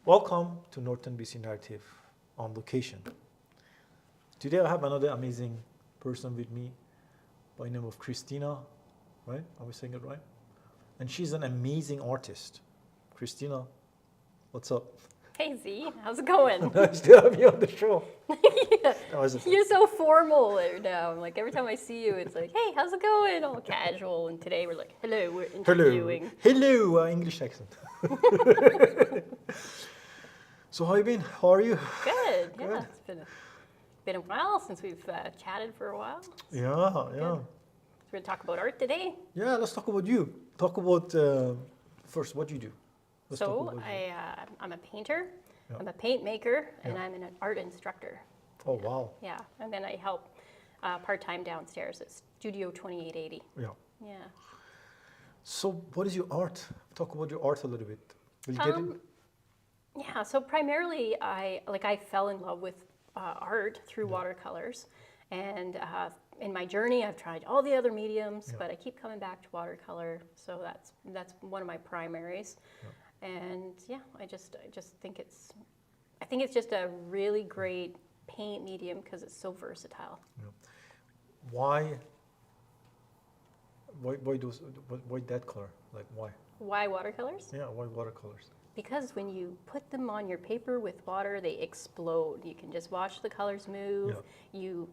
Welcome to Northern BC Narrative on location. Today I have another amazing person with me by the name of Christina, right? Are we saying it right? And she's an amazing artist. Christina, what's up? Hey Z, how's it going? Nice to have you on the show. Yeah. How is it? You're so formal there now. Like every time I see you, it's like, hey, how's it going? All casual. And today we're like, hello, we're interviewing. Hello, English accent. So how you been? How are you? Good. Good. Yeah, it's been a while since we've chatted for a while. Yeah. So we're going to talk about art today. Yeah, let's talk about you. Talk about, first, what you do. Let's talk So about you. I'm a painter, Yeah. I'm a paint maker, and Yeah. I'm an art instructor. Oh, wow. Yeah, and then I help part-time downstairs at Studio 2880. Yeah. Yeah. So what is your art? Talk about your art a little bit. Will you get in? Yeah, so primarily I fell in love with art through watercolors, and in my journey I've tried all the other mediums, but I keep coming back to watercolor. So that's one of my primaries, and yeah, I just think it's just a really great paint medium because it's so versatile. Yeah. Why that color? Like why? Why watercolors? Yeah, why watercolors? Because when you put them on your paper with water, they explode. You can just watch the colors move. Yeah. You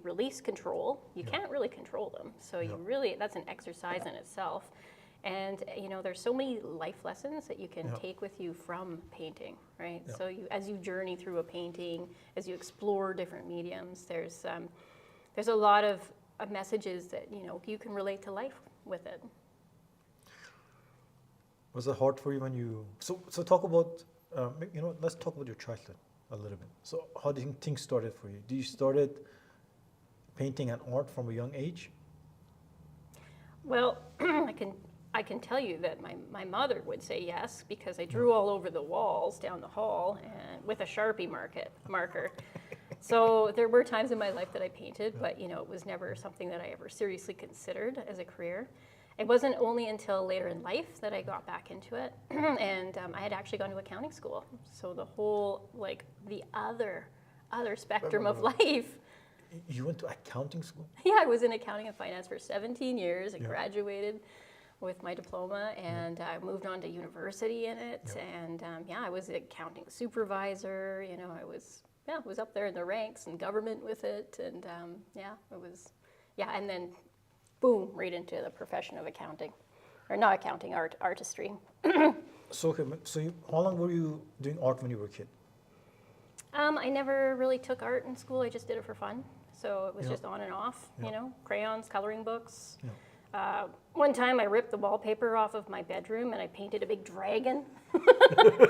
release control. You can't really control them. So that's an exercise in itself. And there's so many life lessons that you can take with you from painting, right? Yeah. So as you journey through a painting, as you explore different mediums, there's a lot of messages that you can relate to life with it. Was it hard for you when you? So talk about. Let's talk about your childhood a little bit. So how do you think things started for you? Did you started painting and art from a young age? Well, I can tell you that my mother would say yes, because I drew all over the walls down the hall and with a Sharpie marker. So there were times in my life that I painted, but it was never something that I ever seriously considered as a career. It wasn't only until later in life that I got back into it, and I had actually gone to accounting school. So the whole the other spectrum of life. You went to accounting school? Yeah, I was in accounting and finance for 17 years. I graduated with my diploma, and I moved on to university in it. And I was an accounting supervisor. I was up there in the ranks and government with it. And it was, and then boom, right into the profession of accounting, or not accounting, artistry. So how long were you doing art when you were a kid? I never really took art in school. I just did it for fun. So it was just on and off, crayons, coloring books. Yeah. One time I ripped the wallpaper off of my bedroom and I painted a big dragon.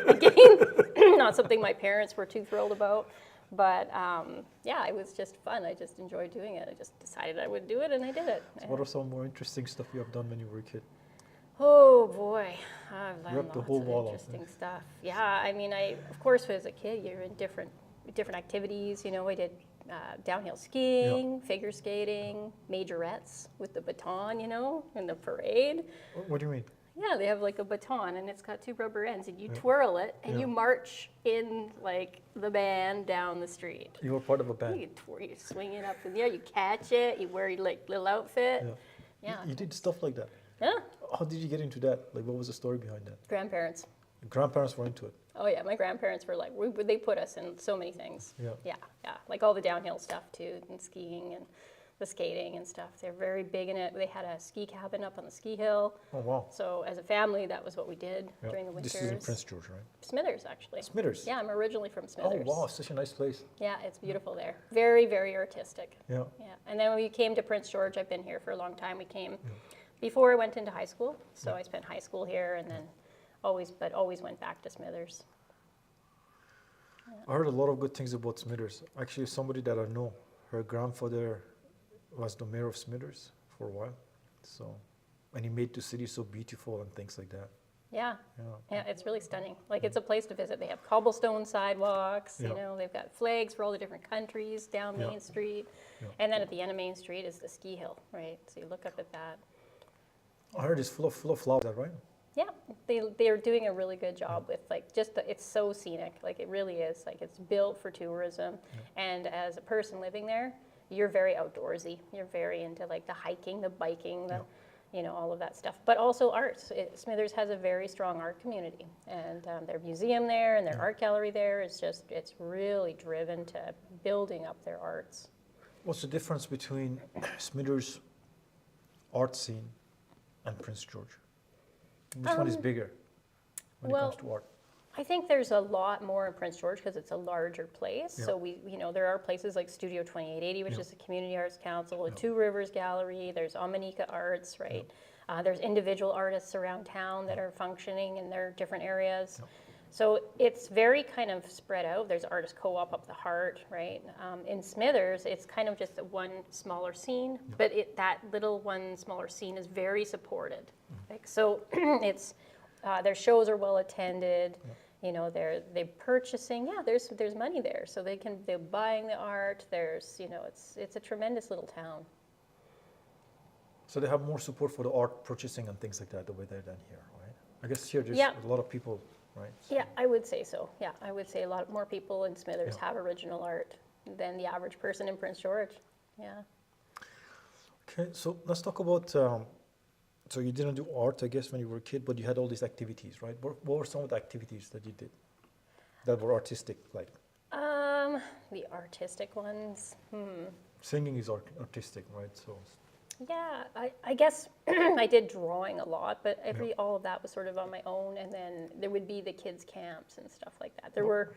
Again, not something my parents were too thrilled about. But it was just fun. I just enjoyed doing it. I just decided I would do it, and I did it. So what are some more interesting stuff you have done when you were a kid? Oh boy, I've done Ripped the lots whole of wall off, interesting stuff. Yeah, I mean, of course, as a kid, you're in different activities. I did downhill skiing, figure skating, majorettes with the baton, in the parade. What do you mean? Yeah, they have like a baton, and it's got two rubber ends, and you twirl it, and you march in the band down the street. You were part of a band. You swing it up in the air, you catch it, you wear your little outfit. Yeah. You did stuff like that. Yeah. How did you get into that? What was the story behind that? Grandparents. Your grandparents were into it. Oh yeah, my grandparents were they put us in so many things. Yeah. Yeah, like all the downhill stuff too, and skiing and the skating and stuff. They're very big in it. They had a ski cabin up on the ski hill. Oh, wow. So as a family, that was what we did during the winters. This is in Prince George, right? Smithers, actually. Smithers? Yeah, I'm originally from Smithers. Oh, wow, such a nice place. Yeah, it's beautiful there. Very, very artistic. Yeah. Yeah, and then when we came to Prince George, I've been here for a long time. We came before I went into high school. So I spent high school here, and then always went back to Smithers. I heard a lot of good things about Smithers. Actually, somebody that I know, her grandfather was the mayor of Smithers for a while. So, and he made the city so beautiful and things like that. Yeah, it's really stunning. It's a place to visit. They have cobblestone sidewalks, they've got flags for all the different countries down Main Street. And then at the end of Main Street is the ski hill, right? So you look up at that. I heard it's full of flowers, is that right? Yeah, they're doing a really good job with like just it's so scenic, like it really is, like it's built for tourism, and as a person living there, you're very outdoorsy. You're very into like the hiking, the biking, the you know, all of that stuff. But also arts. Smithers has a very strong art community, and their museum there and their art gallery there is just it's really driven to building up their arts. What's the difference between Smithers' art scene and Prince George? Which one is bigger when it comes to art? I think there's a lot more in Prince George because it's a larger place. So we, you know, there are places like Studio 2880, which is a community arts council, the Two Rivers Gallery. There's Omanika Arts, right? There's individual artists around town that are functioning in their different areas. So it's very kind of spread out. There's artist co-op up the heart, right? In Smithers, it's kind of just one smaller scene, but that little one smaller scene is very supported. Like, so it's their shows are well attended. You know, they're purchasing. Yeah, there's money there, so they're buying the art. There's, you know, it's a tremendous little town. So they have more support for the art purchasing and things like that over there than here, right? I guess here there's a lot of people. Right. So. Yeah, I would say so. Yeah, I would say a lot more people in Smithers have original art than the average person in Prince George. Yeah. Okay, so let's talk about. So you didn't do art, I guess, when you were a kid, but you had all these activities, right? What were some of the activities that you did that were artistic, like? The artistic ones. Singing is artistic, right? So. Yeah, I guess I did drawing a lot, but all of that was sort of on my own, and then there would be the kids' camps and stuff like that. There were,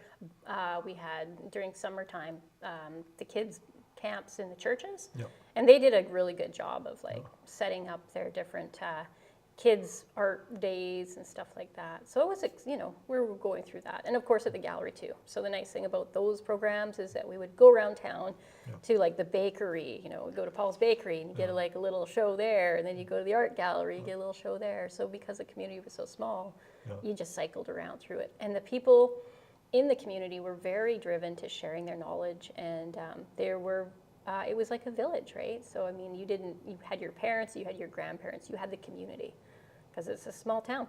we had, during summertime, the kids' camps in the churches, and they did a really good job of like setting up their different kids' art days and stuff like that. So it was, you know, we were going through that. And of course at the gallery too. So the nice thing about those programs is that we would go around town to like the bakery, you know, we'd go to Paul's Bakery and you get like a little show there, and then you go to the art gallery, you get a little show there. So because the community was so small, you just cycled around through it. And the people in the community were very driven to sharing their knowledge, and there were it was like a village, right? So I mean, you had your parents, you had your grandparents, you had the community, because it's a small town.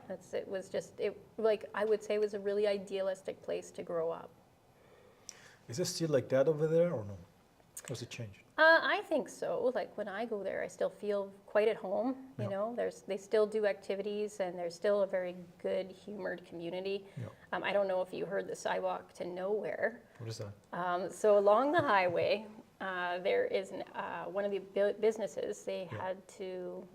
Like I would say, it was a really idealistic place to grow up. Is it still like that over there, or no? Has it changed? I think so. Like when I go there, I still feel quite at home. You know, they still do activities, and there's still a very good, humored community. I don't know if you heard the sidewalk to nowhere. What is that? So along the highway, there is one of the businesses. They had to.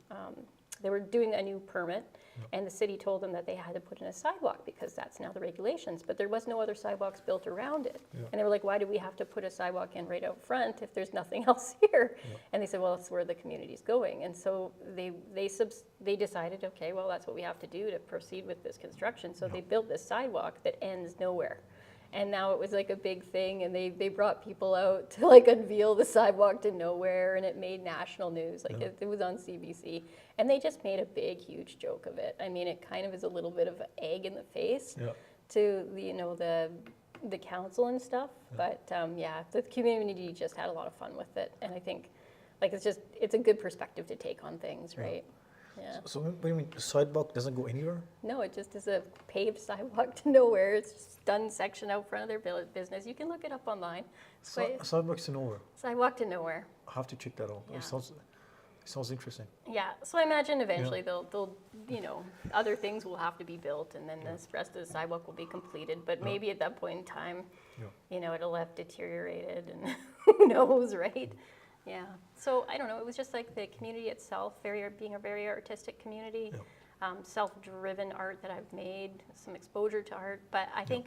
They were doing a new permit, and the city told them that they had to put in a sidewalk because that's now the regulations. But there was no other sidewalks built around it. And they were like, why do we have to put a sidewalk in right out front if there's nothing else here? And they said, well, that's where the community's going. And so they decided, okay, well, that's what we have to do to proceed with this construction. So they built this sidewalk that ends nowhere. And now it was like a big thing, and they brought people out to like unveil the sidewalk to nowhere, and it made national news. Like it was on CBC, and they just made a big, huge joke of it. I mean, it kind of is a little bit of an egg in the face to the council and stuff. But the community just had a lot of fun with it, and I think like it's a good perspective to take on things, right? Yeah. So what do you mean the sidewalk doesn't go anywhere? No, it just is a paved sidewalk to nowhere. It's just done section out front of their business. You can look it up online. Sidewalks to nowhere. Sidewalk to nowhere. I have to check that out. Yeah. It sounds interesting. Yeah. So I imagine eventually they'll you know, other things will have to be built, and then the rest of the sidewalk will be completed. But maybe at that point in time, you know, it'll have deteriorated, and who knows, right? Yeah. So I don't know. It was just like the community itself, being a very artistic community, self-driven art that I've made, some exposure to art. But I think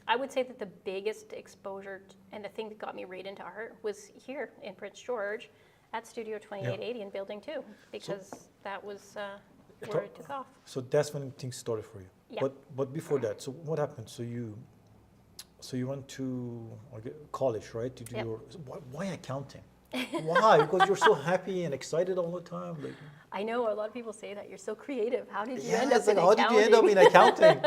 I would say that the biggest exposure and the thing that got me right into art was here in Prince George at Studio 2880 in Building 2, because that was where it took off. So that's when things started for you. Yeah. But before that, so what happened? So you went to college, right? To do your why accounting? Why? Because you're so happy and excited all the time. Like, I know a lot of people say that you're so creative. How did you end up in accounting? How did you end up in accounting?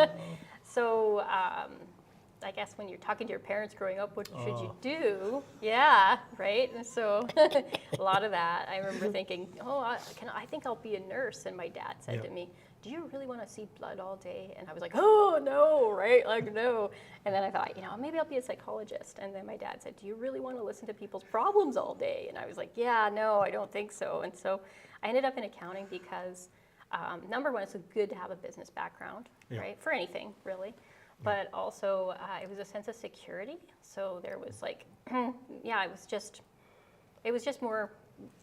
So I guess when you're talking to your parents growing up, what should you do? Yeah, right. And so a lot of that. I remember thinking, I think I'll be a nurse. And my dad said to me, do you really want to see blood all day? And I was like, oh, no, right? Like, no. And then I thought, maybe I'll be a psychologist. And then my dad said, do you really want to listen to people's problems all day? And I was like, yeah, no, I don't think so. And so I ended up in accounting because, number one, it's good to have a business background, right? For anything, really. But also, it was a sense of security. So there was like, it was just more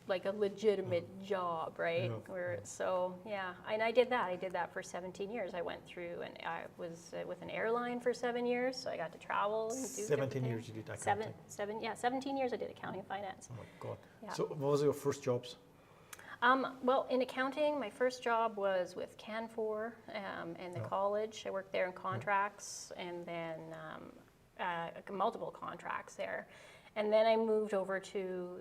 like a legitimate job, right? And I did that. I did that for 17 years. I went through, and I was with an airline for 7 years, so I got to travel and do 17 years you did accounting? 17 years I did accounting and finance. Oh my God. Yeah. So what was your first jobs? Well, in accounting, my first job was with Canfor and the college. I worked there in contracts and then multiple contracts there. And then I moved over to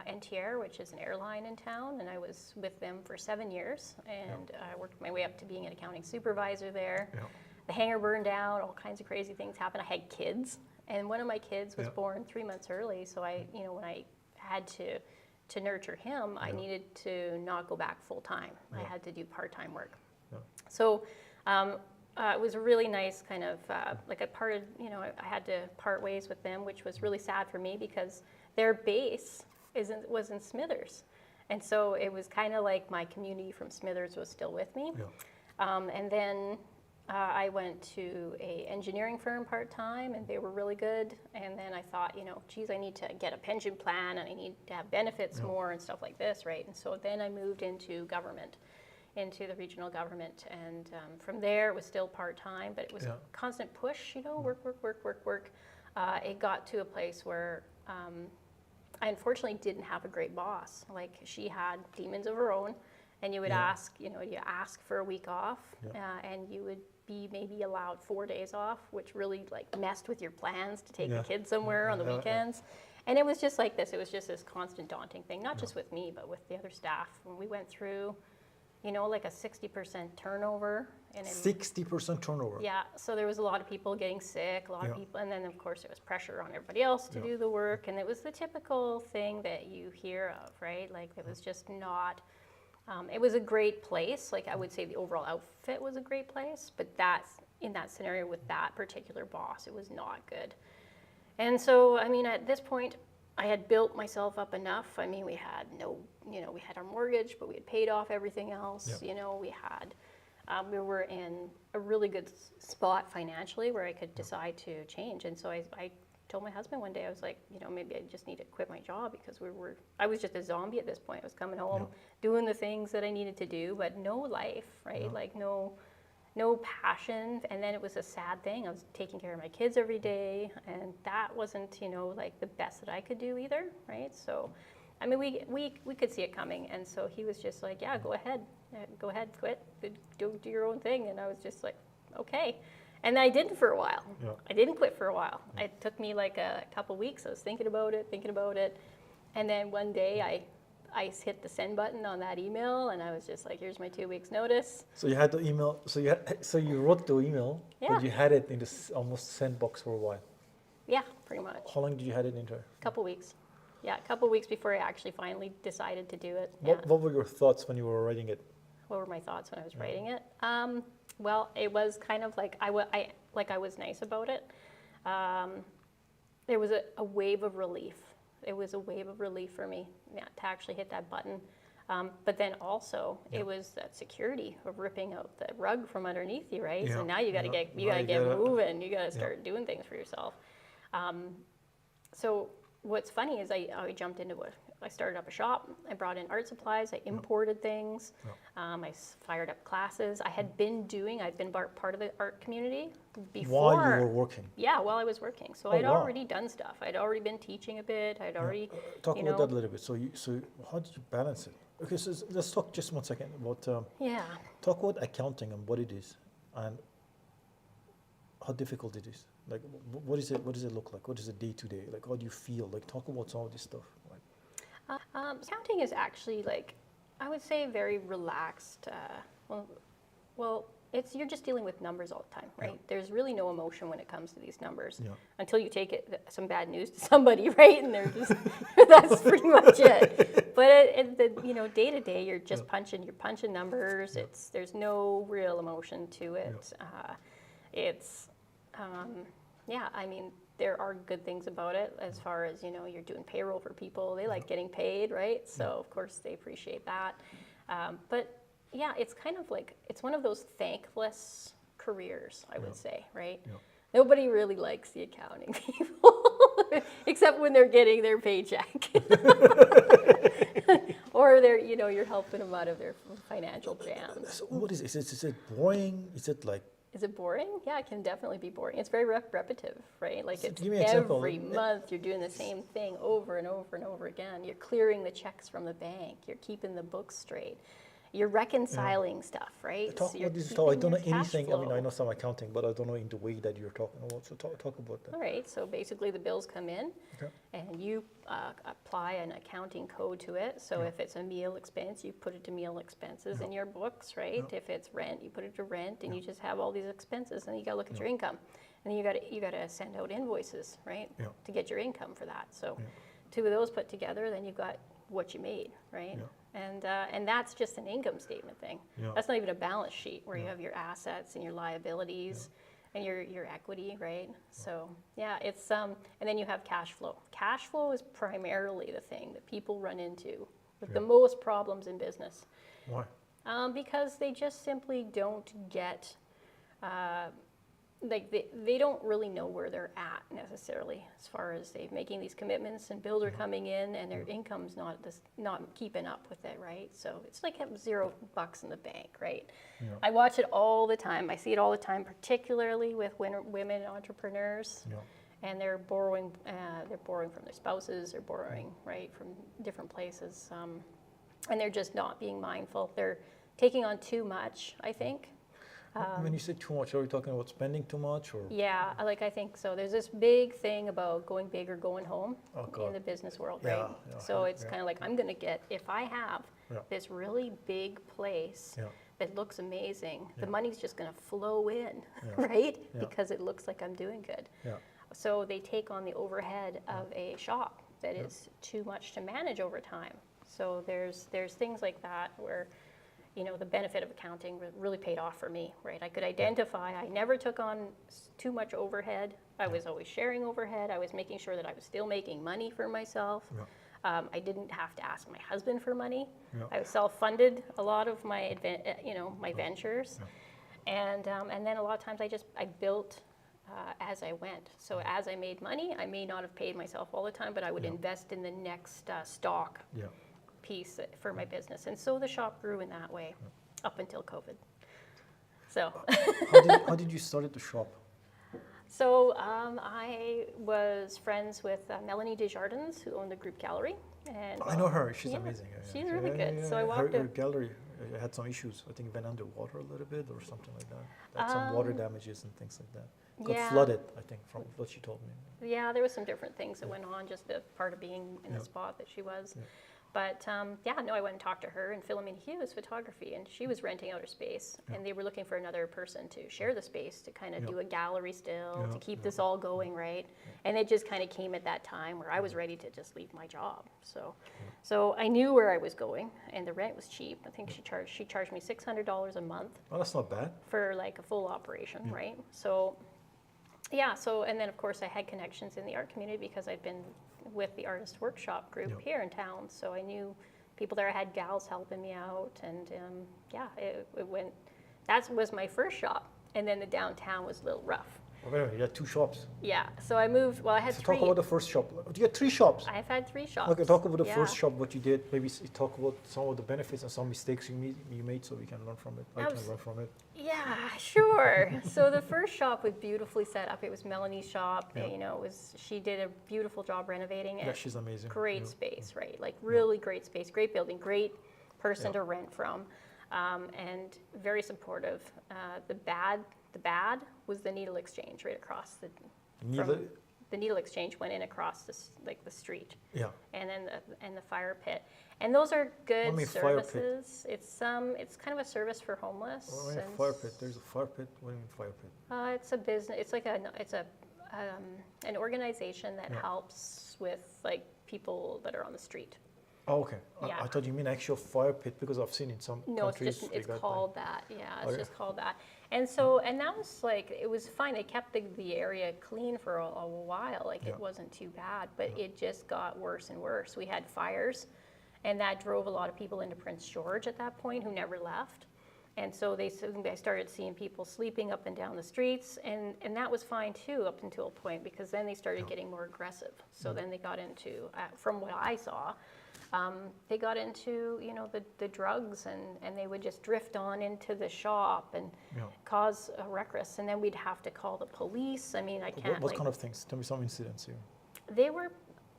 NTR, which is an airline in town, and I was with them for 7 years, and I worked my way up to being an accounting supervisor there. The hangar burned down, all kinds of crazy things happened. I had kids, and one of my kids was born 3 months early, so when I had to nurture him, I needed to not go back full time. I had to do part-time work. So it was a really nice kind of, like I had to part ways with them, which was really sad for me because their base was in Smithers. And so it was kind of like my community from Smithers was still with me. And then I went to a engineering firm part-time, and they were really good. And then I thought, geez, I need to get a pension plan, and I need to have benefits more and stuff like this, right? And so then I moved into government, into the regional government, and from there it was still part-time, but it was a constant push, work. It got to a place where I unfortunately didn't have a great boss. Like, she had demons of her own, and you would ask, you ask for a week off, and you would be maybe allowed 4 days off, which really like messed with your plans to take the kids somewhere on the weekends. And it was just like this. It was just this constant daunting thing, not just with me, but with the other staff. When we went through, like a 60% turnover. And 60% turnover? Yeah, so there was a lot of people getting sick, a lot of people, and then of course there was pressure on everybody else to do the work, and it was the typical thing that you hear of, right? Like, it was just not, it was a great place. Like, I would say the overall outfit was a great place, but in that scenario with that particular boss, it was not good. And so, at this point, I had built myself up enough. We had we had our mortgage, but we had paid off everything else. We were in a really good spot financially where I could decide to change. And so I told my husband one day, I was like, maybe I just need to quit my job because I was just a zombie at this point. I was coming home, doing the things that I needed to do, but no life, right? Like no passion. And then it was a sad thing. I was taking care of my kids every day, and that wasn't, like the best that I could do either, right? So, we could see it coming. And so he was just like, yeah, go ahead, quit, do your own thing. And I was just like, okay. And I didn't for a while. I didn't quit for a while. It took me like a couple weeks. I was thinking about it. And then one day I hit the send button on that email, and I was just like, here's my 2 weeks notice. So you had the email, so you wrote the email, but you had it in this almost send box for a while. Yeah, pretty much. How long did you have it into? A couple weeks. Yeah, a couple weeks before I actually finally decided to do it. What were your thoughts when you were writing it? What were my thoughts when I was writing it? Well, it was kind of like I was nice about it. There was a wave of relief. It was a wave of relief for me to actually hit that button. But then also it was that security of ripping out the rug from underneath you, right? So now you got to get moving. You got to start doing things for yourself. So what's funny is I jumped into it. I started up a shop. I brought in art supplies. I imported things. I fired up classes. I'd been part of the art community before. While you were working? Yeah, while I was working. So I'd already done stuff. I'd already been teaching a bit. I'd already, Talk about that a little bit. So how did you balance it? Okay, so let's talk just 1 second about, talk about accounting and what it is and how difficult it is. Like, what does it look like? What is it day to day? Like, how do you feel? Like, talk about some of this stuff. Accounting is actually, like, I would say very relaxed. you're just dealing with numbers all the time, right? Yeah. There's really no emotion when it comes to these numbers Yeah. until you take some bad news to somebody, right? And they're just that's pretty much it. But day to day, you're just you're punching numbers. Yeah. There's no real emotion to it. I mean, there are good things about it as far as, you're doing payroll for people. They like getting paid, right? So, of course, they appreciate that. But, yeah, it's kind of like, it's one of those thankless careers, I would say, right? Yeah. Nobody really likes the accounting people, except when they're getting their paycheck. Or you're helping them out of their financial jams. So what is it? Is it boring? Is it like... Is it boring? Yeah, it can definitely be boring. It's very repetitive, right? Like, it's give me an example. every month you're doing the same thing over and over and over again. You're clearing the checks from the bank. You're keeping the books straight. You're reconciling stuff, right? Talk you're about this stuff. I don't know keeping your anything. cash I mean, I flow. know some accounting, but I don't know in the way that you're talking about. So talk about that. All right, so basically the bills come in Okay. and you apply an accounting code to it. So if it's a meal expense, you put it to meal expenses in your books, right? If it's rent, you put it to rent, and you just have all these expenses, and you got to look at your income. And then you got to send out invoices, right? Yeah. To get your income for that. So two of those put together, then you've got what you made, right? Yeah. And that's just an income statement thing. Yeah. That's not even a balance sheet where you have your assets and your liabilities and your equity, right? So yeah, it's and then you have cash flow. Cash flow is primarily the thing that people run into with the most problems in business. Why? Because they just simply don't get they don't really know where they're at necessarily as far as they making these commitments and bills are coming in and their income's not keeping up with it, right? So it's like having $0 in the bank, right? Yeah. I watch it all the time. I see it all the time, particularly with women entrepreneurs. Yeah. And they're borrowing from their spouses, they're borrowing, right, from different places. And they're just not being mindful. They're taking on too much, I think. When you say too much, are we talking about spending too much, or? Yeah, I think so. There's this big thing about going big or going home in the business world, right? Yeah, So it's kind of like, I'm going to get, if I have this really big place that looks amazing, the money's just going to flow in, right? Because it looks like I'm doing good. Yeah. So they take on the overhead of a shop that is too much to manage over time. So there's things like that where, the benefit of accounting really paid off for me, right? I could identify, I never took on too much overhead. I was always sharing overhead. I was making sure that I was still making money for myself. Yeah. I didn't have to ask my husband for money. Yeah. I self-funded a lot of my, my ventures. And then a lot of times I built as I went. So as I made money, I may not have paid myself all the time, but I would invest in the next stock piece for my business. And so the shop grew in that way up until COVID. So How did you start the shop? So I was friends with Melanie Desjardins, who owned the group gallery. And I know her. She's amazing. She's really good. So I walked her gallery had some issues. I think it went underwater a little bit or something like that. Had some water damages and things like that. Got flooded, I think, from what she told me. Yeah, there was some different things that went on, just the part of being in the spot that she was. But I went and talked to her and Philomena Hughes Photography, and she was renting out her space, and they were looking for another person to share the space, to kind of do a gallery still, to keep this all going, right? And it just kind of came at that time where I was ready to just leave my job. So I knew where I was going, and the rent was cheap. I think she charged me $600 a month. Oh, that's not bad. For like a full operation, right? So and then of course I had connections in the art community because I'd been with the artist workshop group here in town, so I knew people there. I had gals helping me out, and it went. That was my first shop, and then the downtown was a little rough. Oh, wait a minute, you had 2 shops. Yeah, so I moved. Well, I had So 3. talk about the first shop. You had 3 shops. I've had 3 shops. Okay, talk about the first shop, what you did. Maybe talk about some of the benefits and some mistakes you made, so we can learn from it. I can learn from it. Yeah, sure. So the first shop was beautifully set up. It was Melanie's shop. Yeah. She did a beautiful job renovating it. Yeah, she's amazing. Great space, right? Like really great space, great building, great person to rent from, and very supportive. The bad was the needle exchange right across the needle exchange went in across the street. Yeah. And then the fire pit. And those are good What do you mean fire pit? services. It's kind of a service for homeless. What do you mean and fire pit? There's a fire pit. What do you mean fire pit? It's a business. It's like an organization that Yeah. helps with like people that are on the street. Oh, okay. Yeah. I thought you mean actual fire pit because I've seen in some No, countries. it's they got called that. Yeah, Oh, it's yeah. just called that. And so, and that was like, it was fine. They kept the area clean for a while. Like Yeah. it wasn't too bad, but it just got worse and worse. We had fires, and that drove a lot of people into Prince George at that point who never left. And so they started seeing people sleeping up and down the streets, and that was fine too up until a point, because then they started getting more aggressive. So then they got into, from what I saw, they got into, you know, the drugs, and they would just drift on into the shop and Yeah. cause a ruckus, and then we'd have to call the police. I mean, I can't. What like, kind of things? Tell me some incidents here. They were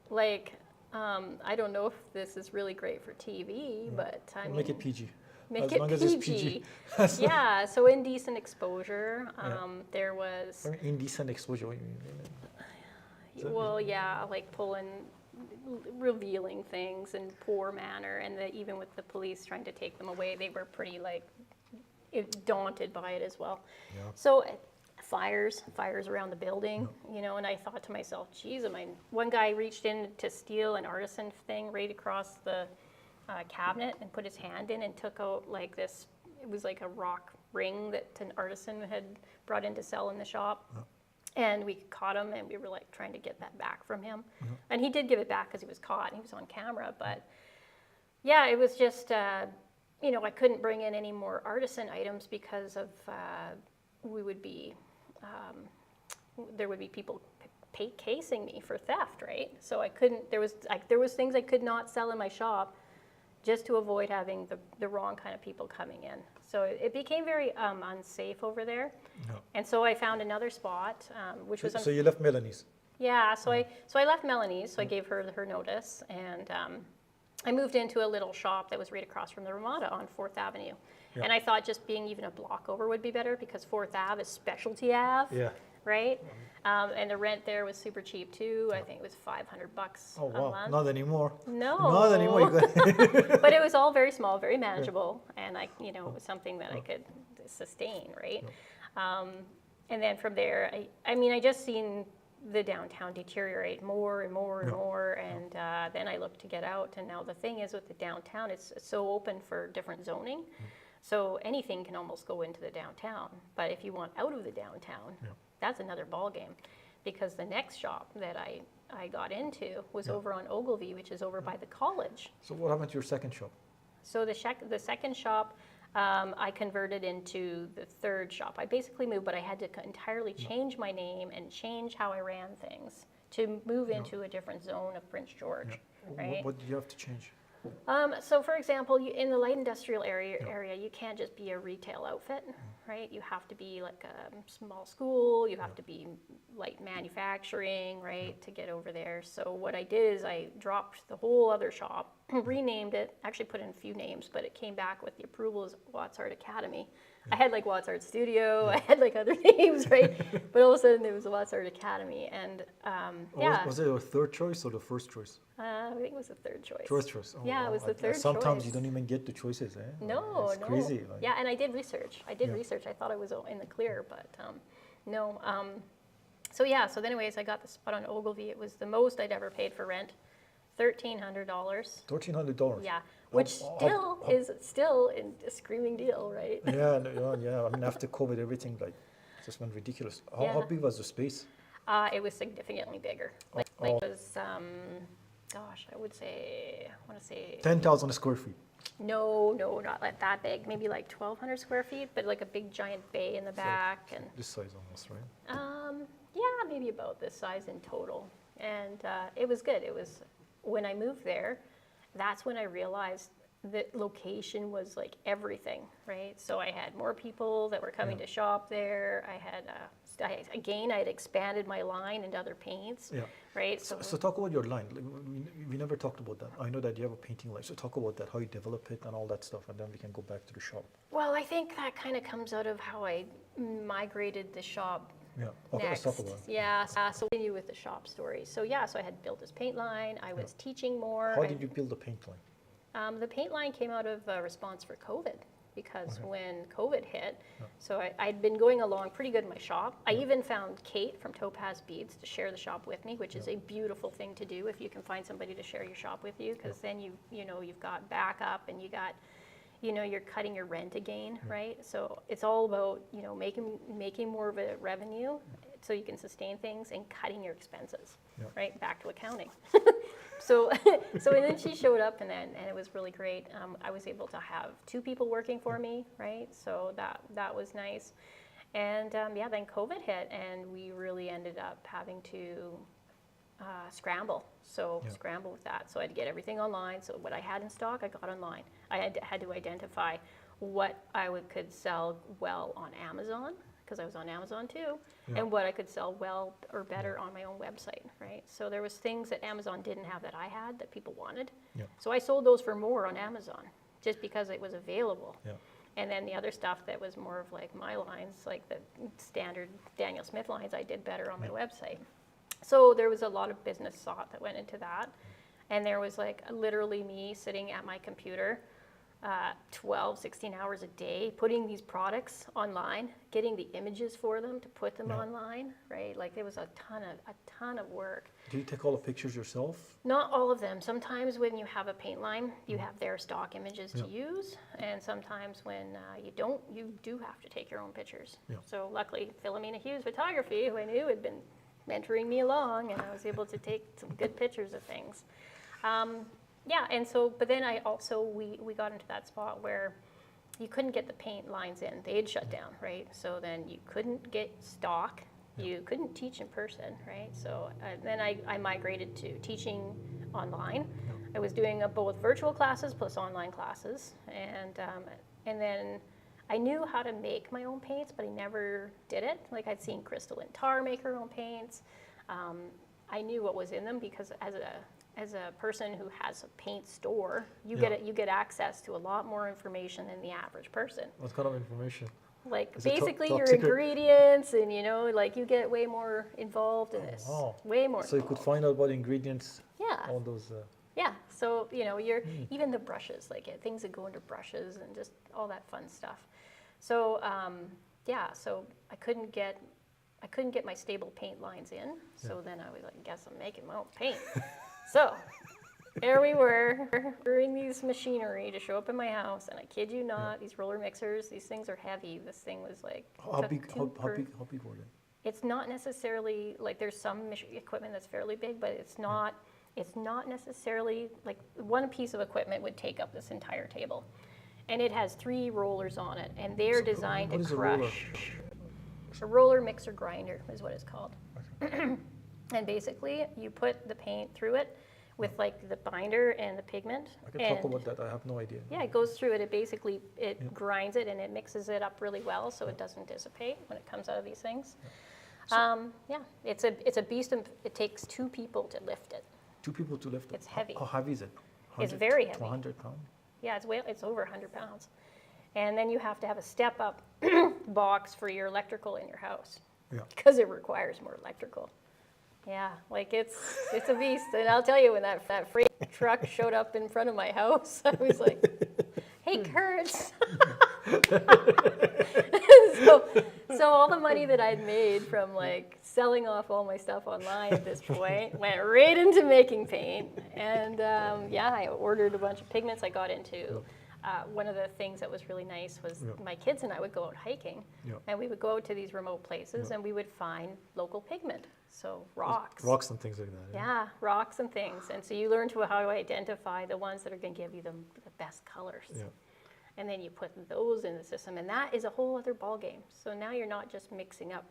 like, I don't know if this is really great for TV, but I mean, Make it PG. make as it long as PG. it's PG. Yeah, so indecent exposure. There was, Or indecent exposure. What do you mean? that- well, yeah, like revealing things in poor manner, and even with the police trying to take them away, they were pretty like daunted by it as well. Yeah. So fires around the building, you know, and I thought to myself, geez, one guy reached in to steal an artisan thing right across the cabinet and put his hand in and took out like this, it was like a rock ring that an artisan had brought in to sell in the shop. And we caught him, and we were like trying to get that back from him. And he did give it back because he was caught and he was on camera. But yeah, it was just, you know, I couldn't bring in any more artisan items because of, there would be people casing me for theft, right? So I couldn't, there was things I could not sell in my shop just to avoid having the wrong kind of people coming in. So it became very unsafe over there. No. And so I found another spot, which was So you left Melanie's. yeah. So I left Melanie's. So I gave her notice, and I moved into a little shop that was right across from the Ramada on 4th Avenue. Yeah. And I thought just being even a block over would be better, because 4th Ave is Specialty Ave, Yeah. right? And the rent there was super cheap too. I think it was $500 Oh a wow. month. Not anymore. No. Not anymore. You got But it was all very small, very manageable, and it was something that I could sustain, right? And then from there, I just seen the downtown deteriorate more and more and more, and then I looked to get out. And now the thing is, with the downtown, it's so open for different zoning, so anything can almost go into the downtown. But if you want out of the downtown, that's another ball game, because the next shop that I got into was over on Ogilvie, which is over by the college. So what happened to your second shop? So the second shop, I converted into the third shop. I basically moved, but I had to entirely change my name and change how I ran things to move into a different zone of Prince George, right? What did you have to change? So for example, in the light industrial area, you can't just be a retail outfit, right? You have to be like a small school, you have to be light manufacturing, right, to get over there. So what I did is I dropped the whole other shop, renamed it, actually put in a few names, but it came back with the approval as Watts Art Academy. I had like Watts Art Studio, I had like other names, right? But all of a sudden there was a Watts Art Academy, and Was it your third choice or the first choice? I think it was the third choice. First choice. Oh, Yeah, it wow. was the third Sometimes you choice. don't even get the choices, eh? No, It's no. crazy. Like, Yeah, and I did research. I Yeah. thought I was in the clear, but no. So yeah, so anyways, I got the spot on Ogilvie. It was the most I'd ever paid for rent, $1,300. $1,300. Yeah, which is still a screaming deal, right? Yeah, yeah. I mean, after COVID, everything just went ridiculous. How Yeah. big was the space? It was significantly bigger. Like it was, gosh, I want to say 10,000 square feet. no, not like that big. Maybe like 1,200 square feet, but like a big giant bay in the back, and This size almost, right? yeah, maybe about this size in total. And it was good. It was, when I moved there, that's when I realized that location was like everything, right? So I had more people that were coming to shop there. I had, I had expanded my line into other paints, Yeah. right? So talk about your line. Like, we never talked about that. I know that you have a painting line. So talk about that, how you develop it and all that stuff, and then we can go back to the shop. Well, I think that kind of comes out of how I migrated the shop. Yeah. Okay, Next. let's talk about it. Yeah, so continue with the shop story. So yeah, so I had built this paint line. I was teaching more. How and- did you build the paint line? The paint line came out of a response for COVID because Okay. when COVID hit, Yeah. so I'd been going along pretty good in my shop. I even found Kate from Topaz Beads to share the shop with me, which is a beautiful thing to do if you can find somebody to share your shop with you, because then you've got backup and you're cutting your rent again, right? So it's all about making more of a revenue so you can sustain things and cutting your expenses, Yeah. right? Back to accounting. So and then she showed up, and it was really great. I was able to have 2 people working for me, right? So that was nice. And then COVID hit, and we really ended up having to scramble. So scramble with that. So I had to get everything online. So what I had in stock, I got online. I had to identify what I could sell well on Amazon, because I was on Amazon too, and what I could sell well or better on my own website, right? So there was things that Amazon didn't have that I had that people wanted. Yeah. So I sold those for more on Amazon just because it was available. Yeah. And then the other stuff that was more of like my lines, like the standard Daniel Smith lines, I did better on my website. So there was a lot of business thought that went into that. And there was like literally me sitting at my computer 12, 16 hours a day, putting these products online, getting the images for them to put them online, right? Like it was a ton of work. Do you take all the pictures yourself? Not all of them. Sometimes when you have a paint line, you have their stock images to use, and sometimes when you don't, you do have to take your own pictures. Yeah. So luckily, Philomena Hughes Photography, who I knew had been mentoring me along, and I was able to take some good pictures of things. And so, but then we got into that spot where you couldn't get the paint lines in. They had shut down, right? So then you couldn't get stock. You couldn't teach in person, right? So then I migrated to teaching online. I was doing both virtual classes plus online classes, and then I knew how to make my own paints, but I never did it. Like I'd seen Crystal and Tar make her own paints. I knew what was in them because as a person who has a paint store, you get access to a lot more information than the average person. What kind of information? Like Is it basically top your secret? ingredients, and like you get way more involved in this. Wow. Way more. So you could find out about ingredients, Yeah. all those. Yeah. So you're even the brushes, like things that go into brushes and just all that fun stuff. So so I couldn't get my stable paint lines in. So then I was like, guess I'm making my own paint. So there we were, ordering these machinery to show up in my house, and I kid you not, these roller mixers, these things are heavy. This thing was like How big were they? It's not necessarily like there's some equipment that's fairly big, but it's not necessarily like one piece of equipment would take up this entire table, and it has 3 rollers on it, and they're designed what to is a roller? crush. A roller mixer grinder is what it's called. And basically, you put the paint through it with like the binder and the pigment. I can talk about that. I have no idea. Yeah, it goes through it. It basically grinds it and it mixes it up really well, so it doesn't dissipate when it comes out of these things. It's a beast, and it takes 2 people to lift it. 2 people to lift it. It's heavy. How heavy is it? It's very heavy. 100 pounds. Yeah, it's over 100 pounds. And then you have to have a step-up box for your electrical in your house. Yeah. Because it requires more electrical. Yeah, like it's a beast. And I'll tell you, when that freight truck showed up in front of my house, I was like, hey, Kurt. So all the money that I'd made from like selling off all my stuff online at this point went right into making paint. And I ordered a bunch of pigments. I got into one of the things that was really nice was my kids and I would go out hiking, and we would go out to these remote places, and we would find local pigment, so rocks and things like that. Yeah, rocks and things. And so you learn how to identify the ones that are going to give you the best colors. Yeah. And then you put those in the system, and that is a whole other ballgame. So now you're not just mixing up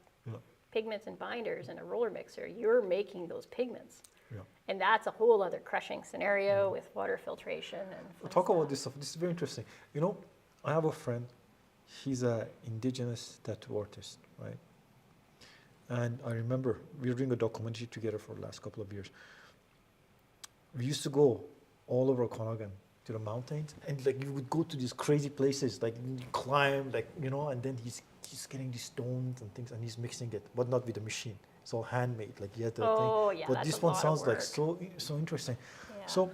pigments and binders in a roller mixer, you're making those pigments. Yeah. And that's a whole other crushing scenario with water filtration and We'll talk about this stuff. This is very interesting. I have a friend. He's an indigenous tattoo artist, right? And I remember we were doing a documentary together for the last couple of years. We used to go all over Okanagan to the mountains, and like you would go to these crazy places, like you climb, and then he's getting these stones and things, and he's mixing it, but not with a machine. It's all handmade, like you had the thing. Yeah, But that's this a one lot sounds of like work. so interesting. Yeah. So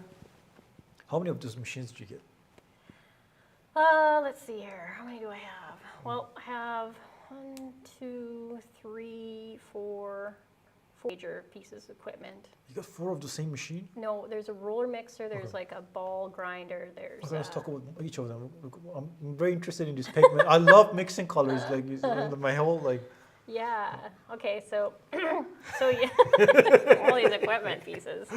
How many of those machines did you get? Let's see here. How many do I have? Well, I have 1, 2, 3, 4 major pieces of equipment. You got 4 of the same machine? No, there's a roller mixer, there's Okay. like a ball grinder, there's Okay, let's talk about each of them. I'm very interested in this pigment. I love mixing colors. Like my whole like. yeah. Okay, so so yeah, all these equipment pieces.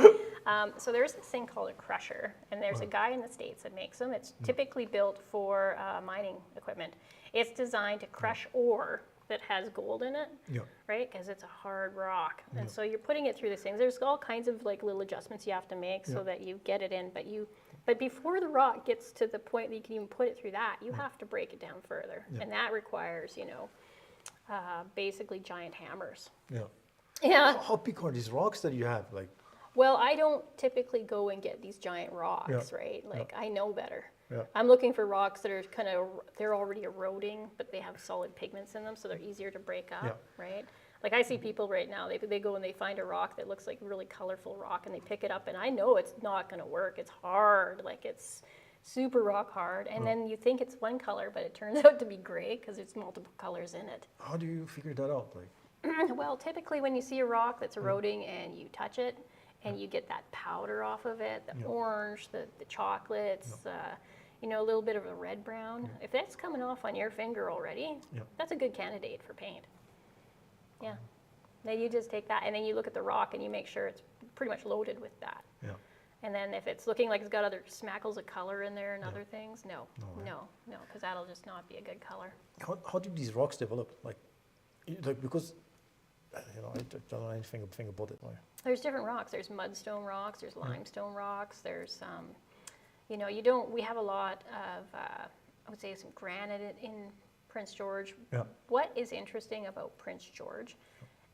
So there's this thing called a crusher, and there's a guy in the States that makes them. It's typically built for mining equipment. It's designed to crush ore that has gold in it, Yeah. right? Because it's a hard rock, and so you're putting it through these things. There's all kinds of like little adjustments you have to make so that you get it in, but before the rock gets to the point that you can even put it through that, you have to break it down further, and that requires, basically giant hammers. Yeah. Yeah. How big are these rocks that you have? Like. Well, I don't typically go and get these giant rocks, Yeah. right? Like I know better. Yeah. I'm looking for rocks that are they're already eroding, but they have solid pigments in them, so they're easier to break up, right? Like I see people right now, they go and they find a rock that looks like a really colorful rock, and they pick it up, and I know it's not going to work. It's hard, like it's super rock hard, and then you think it's one color, but it turns out to be gray because there's multiple colors in it. How do you figure that out? Like. Well, typically when you see a rock that's eroding and you touch it, and you get that powder off of it, the orange, the chocolates, a little bit of a red brown. If that's coming off on your finger already, that's a good candidate for paint. Yeah. Then you just take that, and then you look at the rock, and you make sure it's pretty much loaded with that. Yeah. And then if it's looking like it's got other smackles of color in there and other things, no, because that'll just not be a good color. How did these rocks develop? Like because. I don't know anything about it. There's different rocks. There's mudstone rocks. There's limestone rocks. There's, we have a lot of, I would say, some granite in Prince George. Yeah. What is interesting about Prince George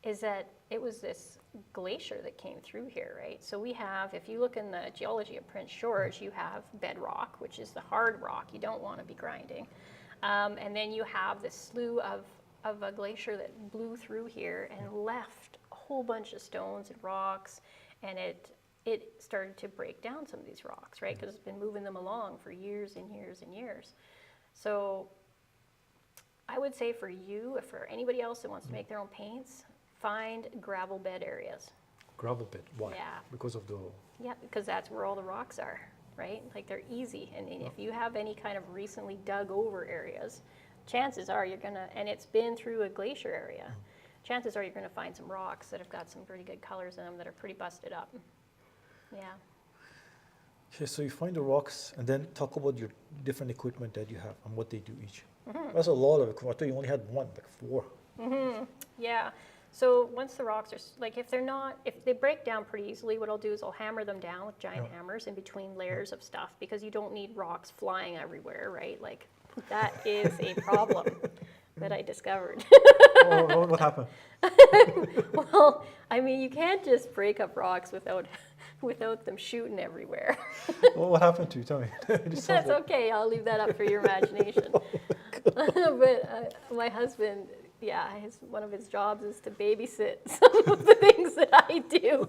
is that it was this glacier that came through here, right? So we have, if you look in the geology of Prince George, you have bedrock, which is the hard rock you don't want to be grinding. And then you have this slew of a glacier that blew through here and left a whole bunch of stones and rocks, and it started to break down some of these rocks, right? Because it's been moving them along for years and years and years. So I would say for you, or for anybody else that wants to make their own paints, find gravel bed areas. Gravel bed. Why? Yeah. Because of the. Yeah, because that's where all the rocks are, right? Like they're easy, and if you have any kind of recently dug over areas, chances are you're gonna, and it's been through a glacier area, chances are you're gonna find some rocks that have got some pretty good colors in them that are pretty busted up. Yeah. Okay, so you find the rocks, and then talk about your different equipment that you have and what they do each. That's a lot of equipment. I thought you only had one, like 4. Yeah. So once the rocks are, like if they break down pretty easily, what I'll do is I'll hammer them down with giant hammers in between layers of stuff, because you don't need rocks flying everywhere, right? Like that is a problem that I discovered. Oh, what happened? Well, I mean, you can't just break up rocks without them shooting everywhere. Well, what happened to you? Tell me. That's okay. I'll leave that up for your imagination. But my husband, one of his jobs is to babysit some of the things that I do.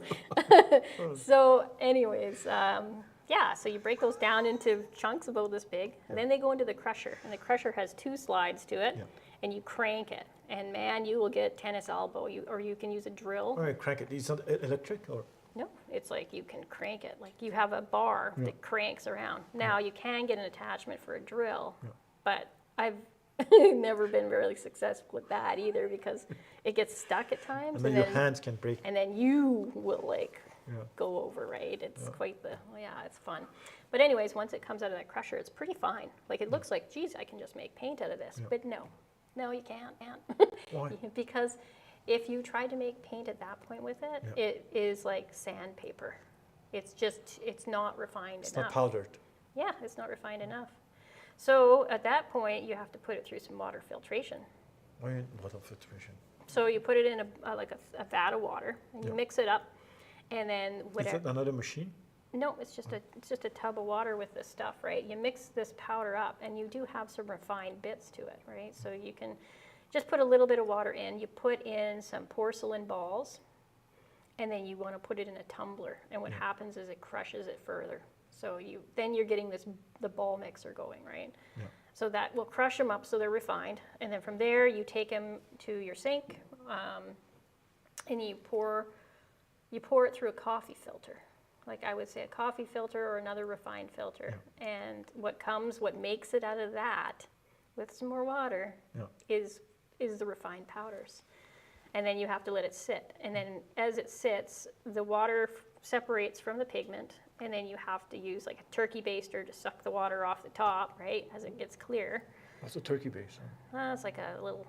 So anyways, so you break those down into chunks about this big, and then they go into the crusher, and the crusher has 2 slides to it, and you crank it, and man, you will get tennis elbow, or you can use a drill. All right, crank it. It's not electric, or? No, it's like you can crank it, like you have a bar that cranks around. Now you can get an attachment for a drill, but I've never been really successful with that either, because it gets stuck at times, And then your hands can break. and then you will go over, right? It's quite it's fun. But anyways, once it comes out of that crusher, it's pretty fine. Like it looks like, geez, I can just make paint out of this. But no, you can't. Why? Because if you try to make paint at that point with it, it is like sandpaper. It's not refined enough. It's not powdered. Yeah, it's not refined enough. So at that point, you have to put it through some water filtration. Why water filtration? So you put it in a vat of water, and you mix it up, and then whatever. Is that another machine? No, it's just a tub of water with this stuff, right? You mix this powder up, and you do have some refined bits to it, right? So you can just put a little bit of water in. You put in some porcelain balls, and then you want to put it in a tumbler. And what happens is it crushes it further. So then you're getting the ball mixer going, right? Yeah. So that will crush them up so they're refined. And then from there, you take them to your sink, and you pour it through a coffee filter. Like I would say a coffee filter or another refined filter. Yeah. And what makes it out of that with some more water is the refined powders. And then you have to let it sit. And then as it sits, the water separates from the pigment, and then you have to use like a turkey baster to suck the water off the top, right, as it gets clear. What's a turkey base? It's like a little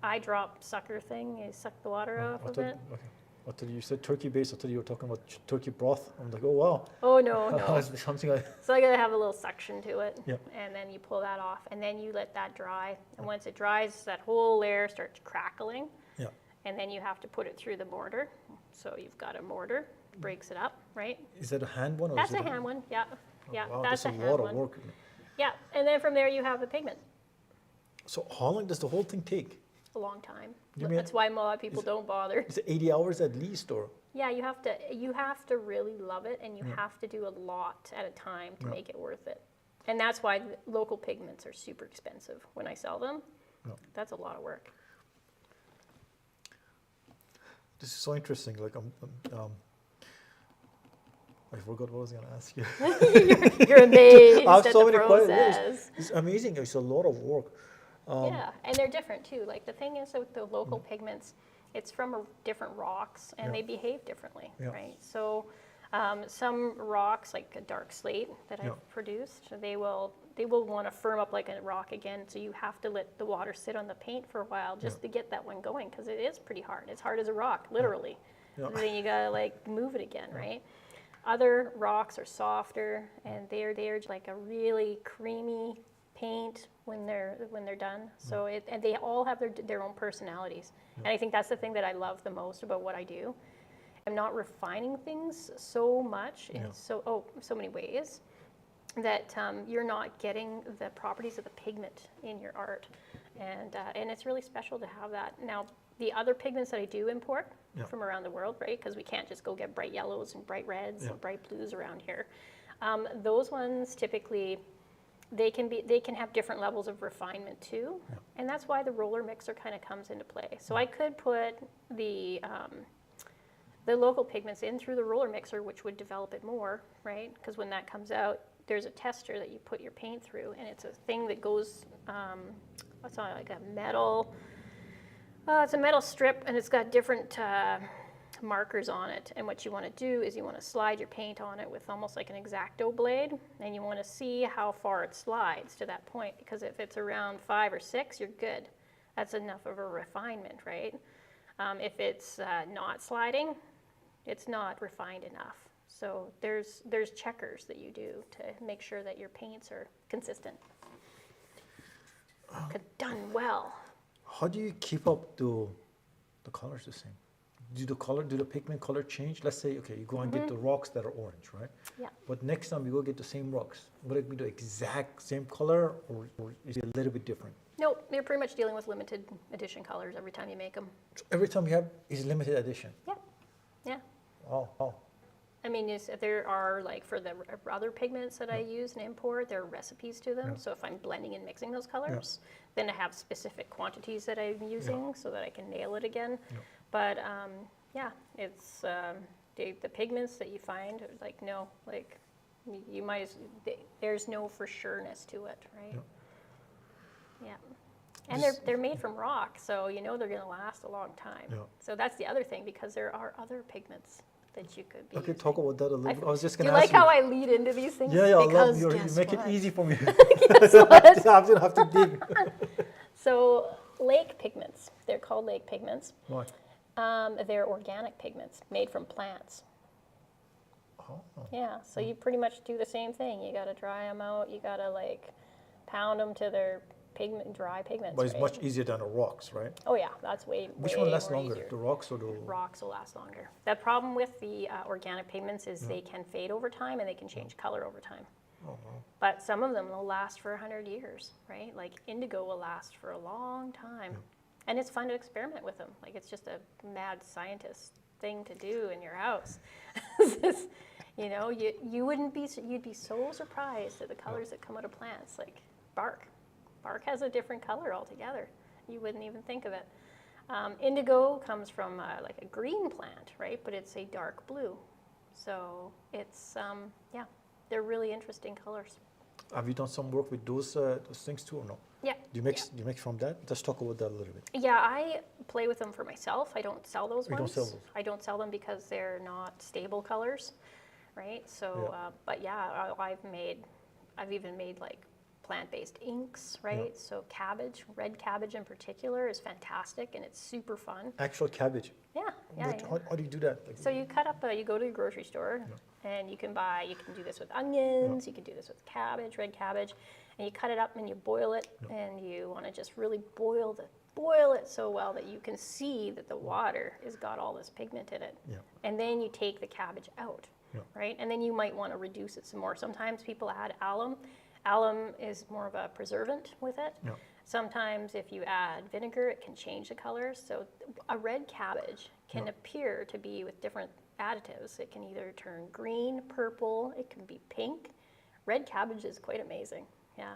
eye drop sucker thing. You suck the water off of it. Okay. I thought you said turkey base. I thought you were talking about turkey broth. I'm like, oh wow. Oh no, no. It's something I. So I gotta have a little suction to it, Yep. and then you pull that off, and then you let that dry. And once it dries, that whole layer starts crackling. Yeah. And then you have to put it through the mortar. So you've got a mortar, breaks it up, right? Is that a hand one? Or That's is a it hand one, yeah. Yeah, Wow, that's that's a a hand lot one. of work. Yeah, and then from there you have the pigment. So how long does the whole thing take? A long time. You mean- That's why a lot of people don't bother. Is it 80 hours at least, or? Yeah, you have to really love it, and you have to do a lot at a time to make it worth it. And that's why the local pigments are super expensive when I sell them. Yeah. That's a lot of work. This is so interesting. Like I forgot what I was going to ask you. You're amazed I have at so the many questions. process. It's amazing. It's a lot of work. Yeah, and they're different too. Like the thing is with the local pigments, it's from different rocks, and they behave differently, right? So some rocks, like a dark slate that I've produced, they will want to firm up like a rock again. So you have to let the water sit on the paint for a while just to get that one going, because it is pretty hard. It's hard as a rock, literally. And then you gotta like move it again, right? Other rocks are softer, and they're like a really creamy paint when they're done. So and they all have their own personalities. And I think that's the thing that I love the most about what I do. I'm not refining things so much in so many ways that you're not getting the properties of the pigment in your art, and it's really special to have that. Now, the other pigments that I do import from around the world, right? Because we can't just go get bright yellows and bright reds and bright blues around here. Those ones typically, they can have different levels of refinement too, and that's why the roller mixer kind of comes into play. So I could put the local pigments in through the roller mixer, which would develop it more, right? Because when that comes out, there's a tester that you put your paint through, and it's a thing that goes, it's not like a metal, it's a metal strip, and it's got different markers on it. And what you want to do is you want to slide your paint on it with almost like an X-Acto blade, and you want to see how far it slides to that point, because if it's around 5 or 6, you're good. That's enough of a refinement, right? If it's not sliding, it's not refined enough. So there's checkers that you do to make sure that your paints are consistent. Done well. How do you keep up the colors the same? Do the pigment color change? Let's say, okay, you go and get the rocks that are orange, right? Yeah. But next time you go get the same rocks, would it be the exact same color, or is it a little bit different? Nope, you're pretty much dealing with limited edition colors every time you make them. So every time you have is limited edition. Yeah, yeah. Oh. I mean, there are, like, for the other pigments that I use and import, there are recipes to them. So if I'm blending and mixing those colors, then I have specific quantities that I'm using so that I can nail it again. But it's the pigments that you find, like, no, like, you might, there's no for sureness to it, right? Yeah. And they're made from rock, so you know they're going to last a long time. So that's the other thing, because there are other pigments that you could be Okay, using. talk about that a little bit. I was just Do going you to like ask how I lead into these things? Yeah, I love Because you guess make what? it easy for me. Guess what? I don't have to dig. So lake pigments, they're called lake pigments. Why? They're organic pigments made from plants. Oh. Yeah, so you pretty much do the same thing. You got to dry them out. You got to like pound them to their dry pigments. But it's right? much easier than the rocks, right? Oh yeah, that's way Which way one lasts more longer, easier. the rocks or the? Rocks will last longer. The problem with the organic pigments is they can fade over time and they can change color over time. Oh, wow. But some of them will last for 100 years, right? Like indigo will last for a long time. And it's fun to experiment with them. Like, it's just a mad scientist thing to do in your house. You know, you wouldn't be, you'd be so surprised at the colors that come out of plants, like bark. Bark has a different color altogether. You wouldn't even think of it. Indigo comes from like a green plant, right? But it's a dark blue. So it's, yeah, they're really interesting colors. Have you done some work with those things too, or no? Yeah. Do you make from that? Let's talk about that a little bit. Yeah, I play with them for myself. I don't sell those You ones. don't sell those? I don't sell them because they're not stable colors, right? So, but yeah, I've even made like plant-based inks, right? Yeah. So cabbage, red cabbage in particular is fantastic and it's super fun. Actual cabbage. Yeah, yeah. How do you do that? Like, So you cut up, you go to the grocery store and you can do this with onions, you can do this with cabbage, red cabbage, and you cut it up and you boil it and you want to just really boil it so well that you can see that the water has got all this pigment in it. Yeah. And then you take the cabbage out, right? And then you might want to reduce it some more. Sometimes people add alum. Alum is more of a preservant with it. Yeah. Sometimes if you add vinegar, it can change the colors. So a red cabbage can appear to be with different additives. It can either turn green, purple, it can be pink. Red cabbage is quite amazing, yeah.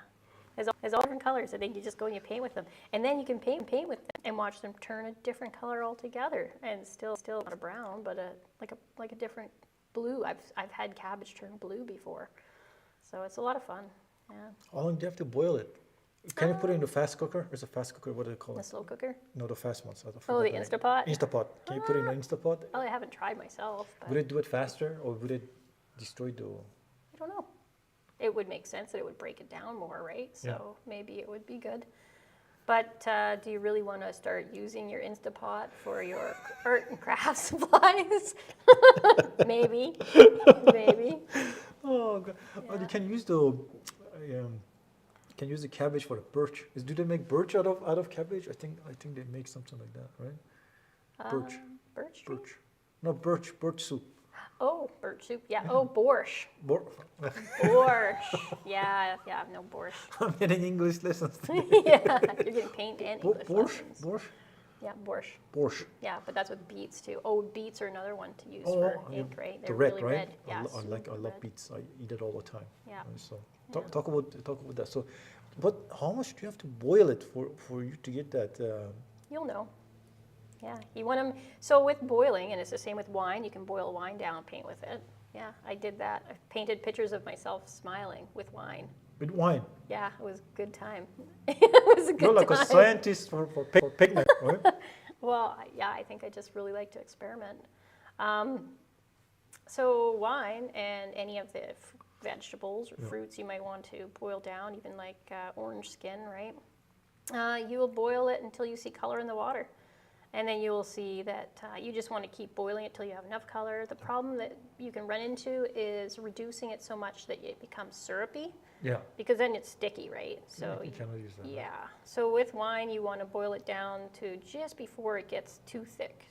There's all different colors, and then you just go and you paint with them. And then you can paint with them and watch them turn a different color altogether. And still not a brown, but like a different blue. I've had cabbage turn blue before. So it's a lot of fun, yeah. How long do you have to boil it? Can you put it in the fast cooker? There's a fast cooker, what do they call The it? slow cooker? No, the fast ones. Oh, the Instapot? Instapot. Can you put it in the Instapot? Well, I haven't tried myself, but Would it do it faster, or would it destroy the... I don't know. It would make sense that it would break it down more, right? So maybe it would be good. But do you really want to start using your Instapot for your art and craft supplies? Maybe. Oh, God. Oh, you can use the... can use the cabbage for the birch. Do they make birch out of cabbage? I think they make something like that, right? Birch. Birch tree? Birch. No, birch soup. Oh, birch soup. Yeah. Oh, borscht. Borscht. Yeah. No borscht. I'm getting English lessons. Yeah, you're getting paint and English lessons. Borscht? Yeah, borscht. Borscht. Yeah, but that's with beets too. Oh, beets are another one to use for ink, right? The They're red, really right? red. Yeah, I love beets. I eat it all the time. Yeah. So talk about that. So, but how much do you have to boil it for you to get that? You'll know. Yeah, you want them. So with boiling, and it's the same with wine, you can boil wine down and paint with it. Yeah, I did that. I painted pictures of myself smiling with wine. With wine? Yeah, it was a good time. It was a good time. You're like a scientist for pigment, right? Well, yeah, I think I just really like to experiment. So wine and any of the vegetables or fruits you might want to boil down, even like orange skin, right? You will boil it until you see color in the water. And then you will see that you just want to keep boiling it till you have enough color. The problem that you can run into is reducing it so much that it becomes syrupy. Yeah. Because then it's sticky, right? So you cannot use that. Yeah. So with wine, you want to boil it down to just before it gets too thick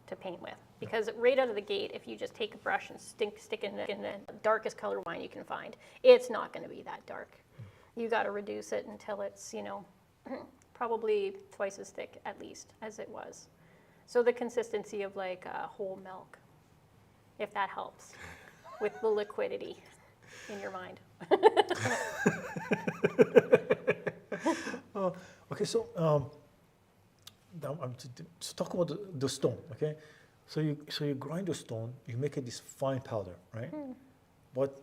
to paint with. Because right out of the gate, if you just take a brush and stick in the darkest color wine you can find, it's not going to be that dark. You got to reduce it until it's, probably twice as thick at least as it was. So the consistency of like whole milk, if that helps with the liquidity in your mind. Okay, so let's talk about the stone. Okay, so you grind the stone, you make it this fine powder, right? But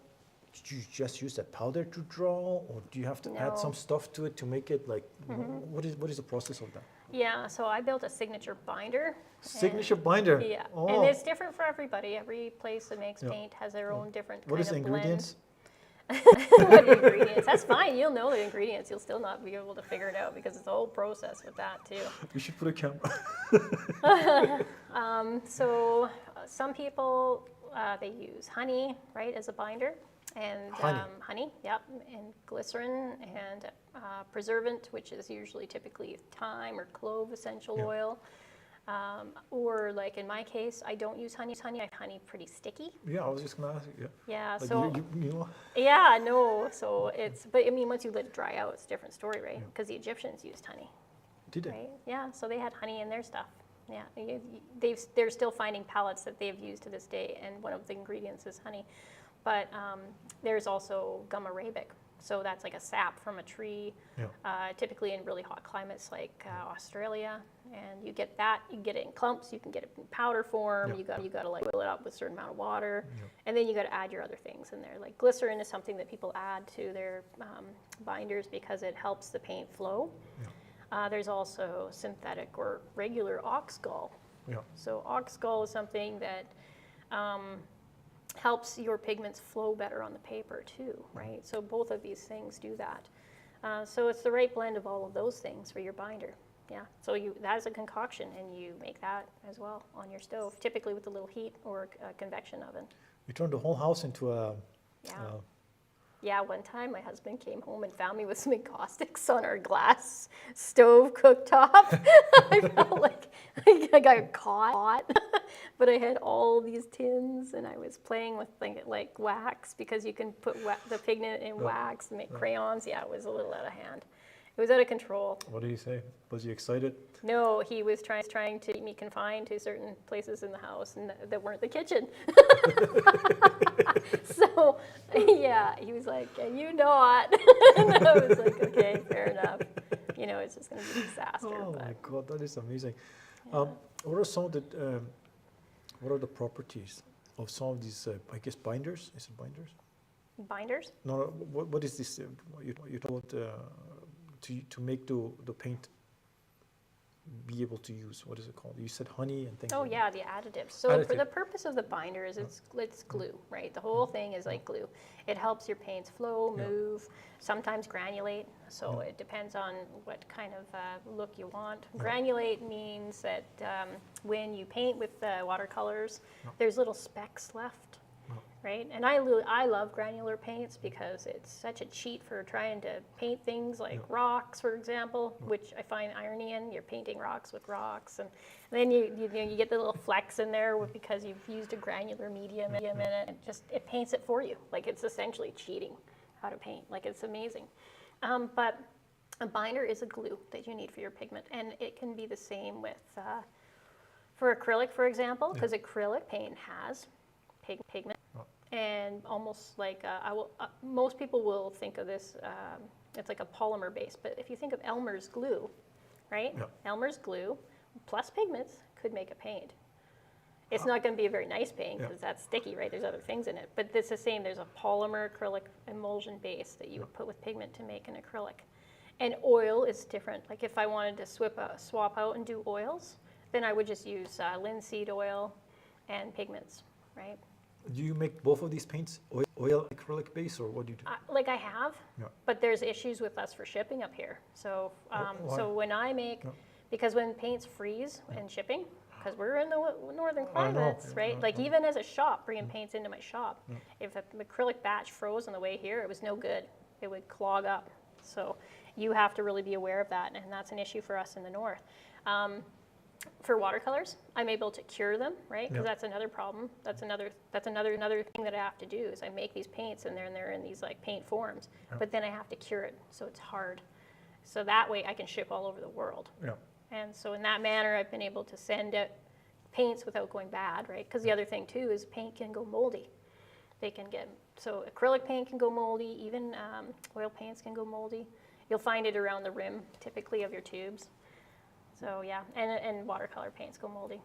do you just use that powder to draw, or do you have to add some stuff to it to make it like? What is the process of that? Yeah, so I built a signature binder. Signature binder. Yeah, Oh. and it's different for everybody. Every place that makes paint has their own different What kind is of the ingredients? What ingredients? That's fine. You'll know the ingredients. You'll still not be able to figure it out because it's a whole process with that too. We should put a camera. So some people they use honey, right, as a binder, and honey, and glycerin and preservant, which is usually typically thyme or clove essential oil. Or like in my case, I don't use honey. I find honey pretty sticky. Yeah, I was just gonna ask you. Yeah, Like so you know. yeah, no. So it's, but I mean, once you let it dry out, it's a different story, right? Because the Egyptians used honey. Did they? Right? Yeah, so they had honey in their stuff. Yeah, they're still finding pellets that they've used to this day, and one of the ingredients is honey. But there's also gum arabic, so that's like a sap from a tree, typically in really hot climates like Australia. And you get that, you get it in clumps, you can get it in powder form. You got to like boil it up with a certain amount of water, and then you got to add your other things in there. Like glycerin is something that people add to their binders because it helps the paint flow. There's also synthetic or regular ox gall. So ox gall is something that helps your pigments flow better on the paper too, right? So both of these things do that. So it's the right blend of all of those things for your binder. Yeah, so that is a concoction, and you make that as well on your stove, typically with a little heat or a convection oven. You turned the whole house into a... Yeah, one time my husband came home and found me with some caustics on our glass stove cooktop. I felt like I got caught. But I had all these tins, and I was playing with like wax, because you can put the pigment in wax and make crayons. Yeah, it was a little out of hand. It was out of control. What did he say? Was he excited? No, he was trying to keep me confined to certain places in the house and that weren't the kitchen. So, yeah, he was like, "You not." And I was like, "Okay, fair enough. You know, it's just going to be a disaster." Oh my God, that is amazing. Yeah. What are some of the what are the properties of some of these? I guess binders. Is it binders? Binders? No. What is this? You talk about to make the paint be able to use. What is it called? You said honey and things. Oh like yeah, the additives. So for the purpose of the binders, it's glue, right? The whole thing is like glue. It helps your paints flow, move, sometimes granulate. So it depends on what kind of look you want. Granulate means that when you paint with watercolors, there's little specks left. Right, and I love granular paints because it's such a cheat for trying to paint things like rocks, for example, which I find irony in. You're painting rocks with rocks, and then you get the little flecks in there because you've used a granular medium in it, and it paints it for you. Like, it's essentially cheating how to paint. Like, it's amazing. But a binder is a glue that you need for your pigment, and it can be the same with for acrylic, for example, because acrylic paint has pigment. And almost like most people will think of this, it's like a polymer base. But if you think of Elmer's glue, right? Elmer's glue plus pigments could make a paint. It's not going to be a very nice paint because that's sticky, right? There's other things in it. But it's the same. There's a polymer acrylic emulsion base that you would put with pigment to make an acrylic. And oil is different. Like if I wanted to swap out and do oils, then I would just use linseed oil and pigments, right? Do you make both of these paints oil acrylic base, or what do you do? Like I have, but there's issues with us for shipping up here. So, so when I make, because when paints freeze and shipping, because we're in the northern climates, right? Like even as a shop, bringing paints into my shop, if an acrylic batch froze on the way here, it was no good. It would clog up. So you have to really be aware of that, and that's an issue for us in the north. For watercolors, I'm able to cure them, right? Because that's another problem. That's another thing that I have to do is I make these paints and they're in these like paint forms, but then I have to cure it, so it's hard. So that way I can ship all over the world. And so in that manner, I've been able to send out paints without going bad, right? Because the other thing too is paint can go moldy. So acrylic paint can go moldy, even oil paints can go moldy. You'll find it around the rim, typically, of your tubes. So yeah, and watercolor paints go moldy.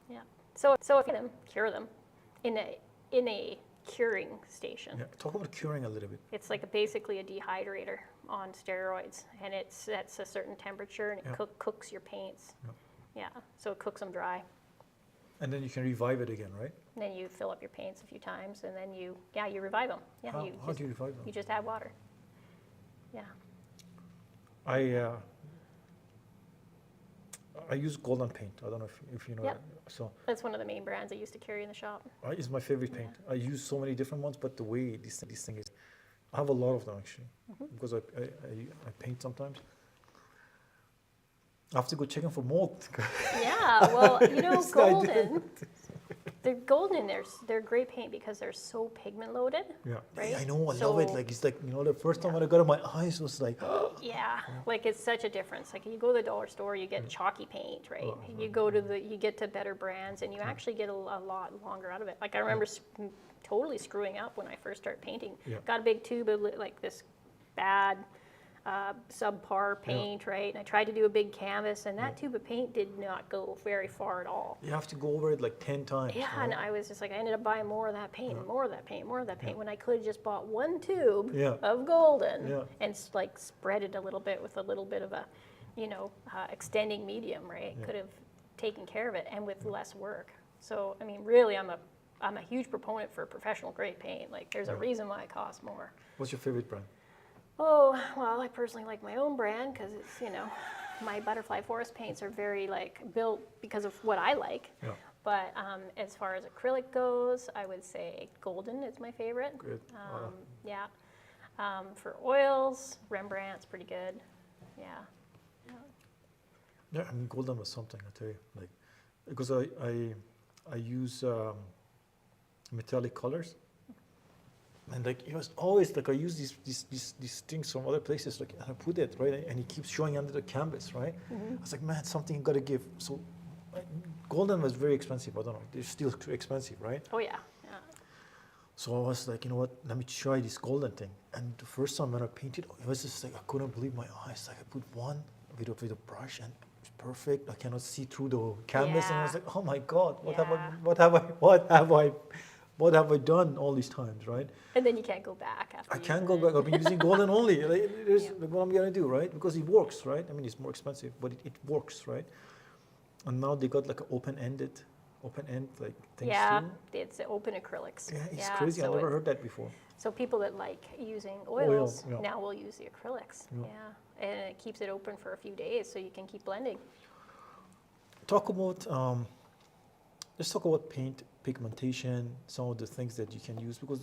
Yeah. So if you cure them in a curing station. Talk about curing a little bit. It's like basically a dehydrator on steroids, and it sets a certain temperature and it cooks your paints. So it cooks them dry. And then you can revive it again, right? And then you fill up your paints a few times, and then you revive them. How do you revive them? You just add water. I use Golden paint. I don't know if you know that. So that's one of the main brands I used to carry in the shop. It's my favorite paint. I use so many different ones, but the way this thing is, I have a lot of them actually, because I paint sometimes. I have to go checking for mold. Yeah, well, Golden. The golden, they're great paint because they're so pigment loaded. Yeah. Right? I know, I love it. So- Like, it's like, the first time when I got it, my eyes was like, Yeah, like it's such a difference. Like you go to the dollar store, you get chalky paint, right? Oh, You get to better brands, and you actually get a lot longer out of it. Like I remember totally screwing up when I first started painting. Yeah. Got a big tube of like this bad subpar paint, right? And I tried to do a big canvas, and that tube of paint did not go very far at all. you have to go over it like 10 times. Yeah, right? and I was just like, I ended up buying more of that paint, and more of that paint, more of that paint, when I could have just bought one tube Yeah. of golden Yeah. and like spread it a little bit with a little bit of a, extending medium, right? Could have taken care of it and with less work. So, I mean, really, I'm a huge proponent for professional grade paint. Like, there's a reason why it costs more. What's your favorite brand? Oh, well, I personally like my own brand because it's, my butterfly forest paints are very like built because of what I like. Yeah. But as far as acrylic goes, I would say golden is my favorite. Good. Yeah. For oils, Rembrandt's pretty good. Yeah. Yeah, I mean, golden was something, I tell you. Like, because I use metallic colors. And like, it was always like, I use these things from other places, like, and I put it, right? And it keeps showing under the canvas, right? I was like, man, something you gotta give. So golden was very expensive. I don't know, they're still too expensive, right? Oh, yeah. Yeah. So I was like, you know what, let me try this golden thing. And the first time when I painted, it was just like, I couldn't believe my eyes. Like, I put one with a brush, and it's perfect. I cannot see through the canvas. And I was Yeah. like, oh my God, what Yeah. have I done all these times, right? And then you can't go back after I using can't go it. back. I've been using golden only. Like, Yeah. like, what I'm gonna do, right? Because it works, right? I mean, it's more expensive, but it works, right? And now they got like an open end like things Yeah, too. it's open acrylics. Yeah, it's crazy. I so never heard that before. So people that like using Oil, oils yeah. now will use the acrylics. Yeah. Yeah, and it keeps it open for a few days so you can keep blending. Talk about let's talk about paint pigmentation, some of the things that you can use, because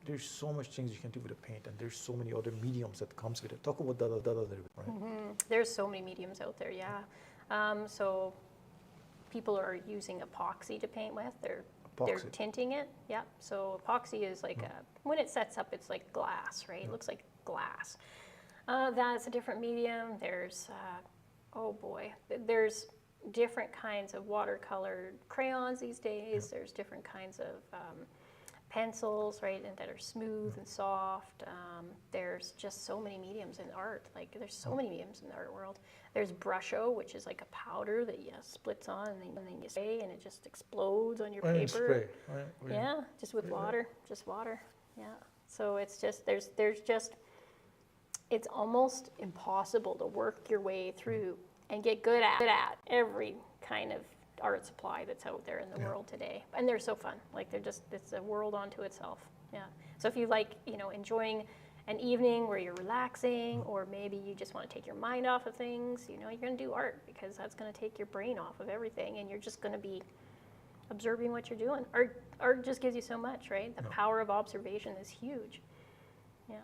there's so much things you can do with a paint, and there's so many other mediums that comes with it. Talk about that a little bit, right? There's so many mediums out there, yeah. So people are using epoxy to paint with. They're Epoxy. tinting it. Yeah. So epoxy is like when it sets up, it's like glass, right? It looks like glass. That's a different medium. There's there's different kinds of watercolor crayons these days. There's different kinds of pencils, right, and that are smooth and soft. There's just so many mediums in art. Like, there's so many mediums in the art world. There's brusho, which is like a powder that splits on, and then you spray, and it just explodes on your And paper. spray, right? Yeah, just with water, just water. Yeah. So it's just there's just it's almost impossible to work your way through and get good at every kind of art supply that's out there in the world today. And they're so fun. Like, it's a world unto itself. Yeah. So if you like, enjoying an evening where you're relaxing, or maybe you just want to take your mind off of things, you're going to do art, because that's going to take your brain off of everything, and you're just going to be observing what you're doing. Art just gives you so much, right? The power of observation is huge. Yeah.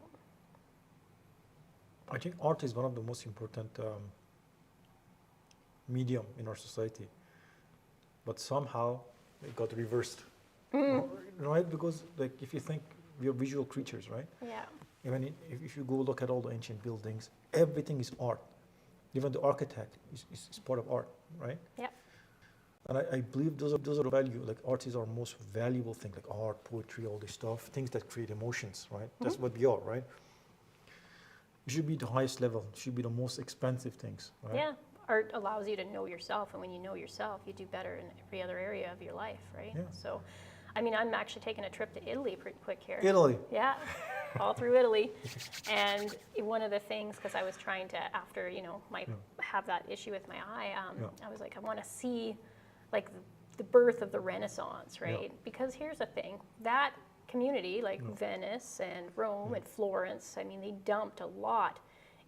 I think art is one of the most important medium in our society, but somehow it got reversed, right? Because, like, if you think, we are visual creatures, right? Yeah. Even if you go look at all the ancient buildings, everything is art. Even the architect is part of art, right? Yeah. And I believe those are the value. Like, art is our most valuable thing. Like art, poetry, all this stuff, things that create emotions, right? That's what we are, right? It should be the highest level. It should be the most expensive things, right? Yeah. Art allows you to know yourself, and when you know yourself, you do better in every other area of your life, right? Yeah. So, I mean, I'm actually taking a trip to Italy pretty quick here. Italy. Yeah, all through Italy. And one of the things, because I was trying to, after, have that issue with my eye, I was like, I want to see, like, the birth of the Renaissance, right? Yeah. Because here's the thing, that community, like Venice and Rome and Florence, I mean, they dumped a lot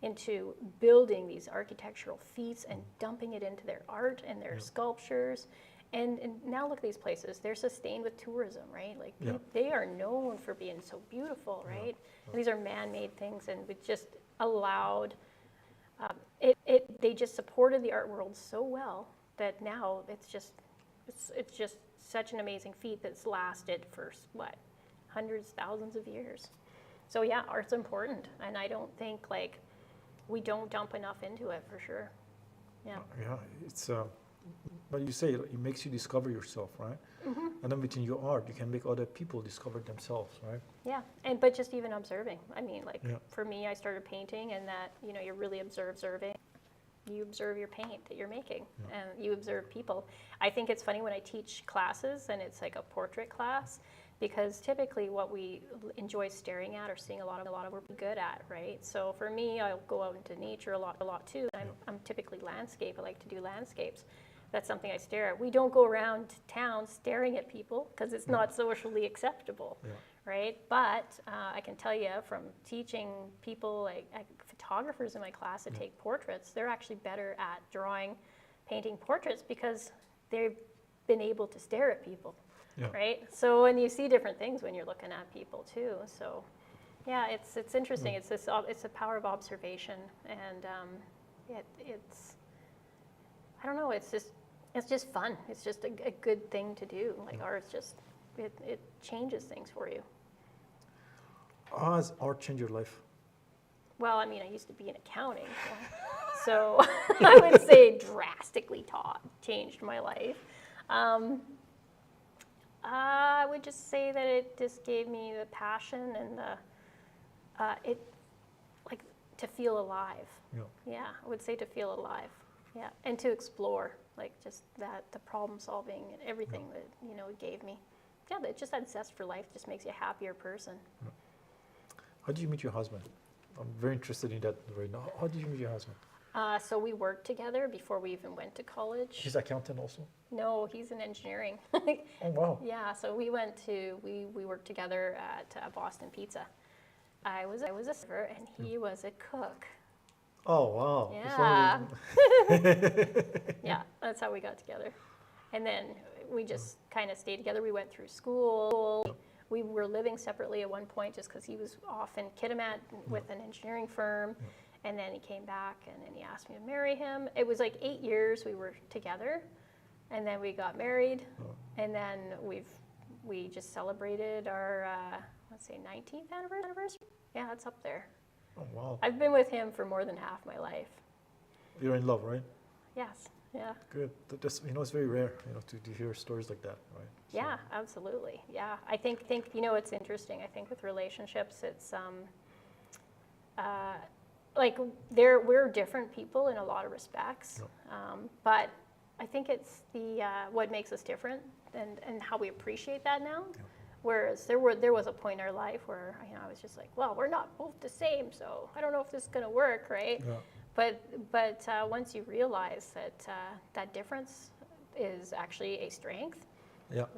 into building these architectural feats and dumping it into their art and their sculptures. And now look at these places, they're sustained with tourism, right? Like, they are known for being so beautiful, right? And these are man-made things, and it just allowed, they just supported the art world so well that now it's it's just such an amazing feat that's lasted for what, hundreds, thousands of years. So yeah, art's important, and I don't think like we don't dump enough into it for sure. Yeah. Yeah, it's but you say it makes you discover yourself, right? Mm-hmm. And then between your art, you can make other people discover themselves, right? Yeah, but just even observing. I mean, like for me, I started painting, and that you're really observing. You observe your paint that you're making, and you observe people. I think it's funny when I teach classes, and it's like a portrait class, because typically what we enjoy staring at or seeing a lot of we're good at, right? So for me, I'll go out into nature a lot too. I'm typically landscape. I like to do landscapes. That's something I stare at. We don't go around town staring at people because it's not socially acceptable, right? But I can tell you from teaching people, like photographers in my class that take portraits, they're actually better at painting portraits because they've been able to stare at people, right? So, and you see different things when you're looking at people too. So, yeah, it's interesting. It's the power of observation, and it's I don't know. It's just fun. It's just a good thing to do. Like art, it changes things for you. How has art changed your life? Well, I mean, I used to be in accounting, so I would say drastically changed my life. I would just say that it just gave me the passion and to feel alive. Yeah, I would say to feel alive. Yeah, and to explore, like just the problem solving and everything that it gave me. Yeah, that zest for life just makes you a happier person. How did you meet your husband? I'm very interested in that right now. How did you meet your husband? So we worked together before we even went to college. He's an accountant also? No, he's in engineering. Oh, wow. Yeah, so we worked together at Boston Pizza. I was a server and he was a cook. Oh, wow. Yeah. Yeah, that's how we got together. And then we just kind of stayed together. We went through school. We were living separately at one point just because he was off in Kitimat with an engineering firm. And then he came back and then he asked me to marry him. It was like 8 years we were together. And then we got married. And then we just celebrated our, 19th anniversary. Yeah, it's up there. Oh, wow. I've been with him for more than half my life. You're in love, right? Yes, yeah. Good. That's, it's very rare, to hear stories like that, right? So. Yeah, absolutely. Yeah, I think it's interesting. I think with relationships, it's like we're different people in a lot of respects, but I think it's what makes us different and how we appreciate that now. Whereas there was a point in our life where I was just like, well, we're not both the same, so I don't know if this is going to work, right? Yeah. But once you realize that that difference is actually a strength,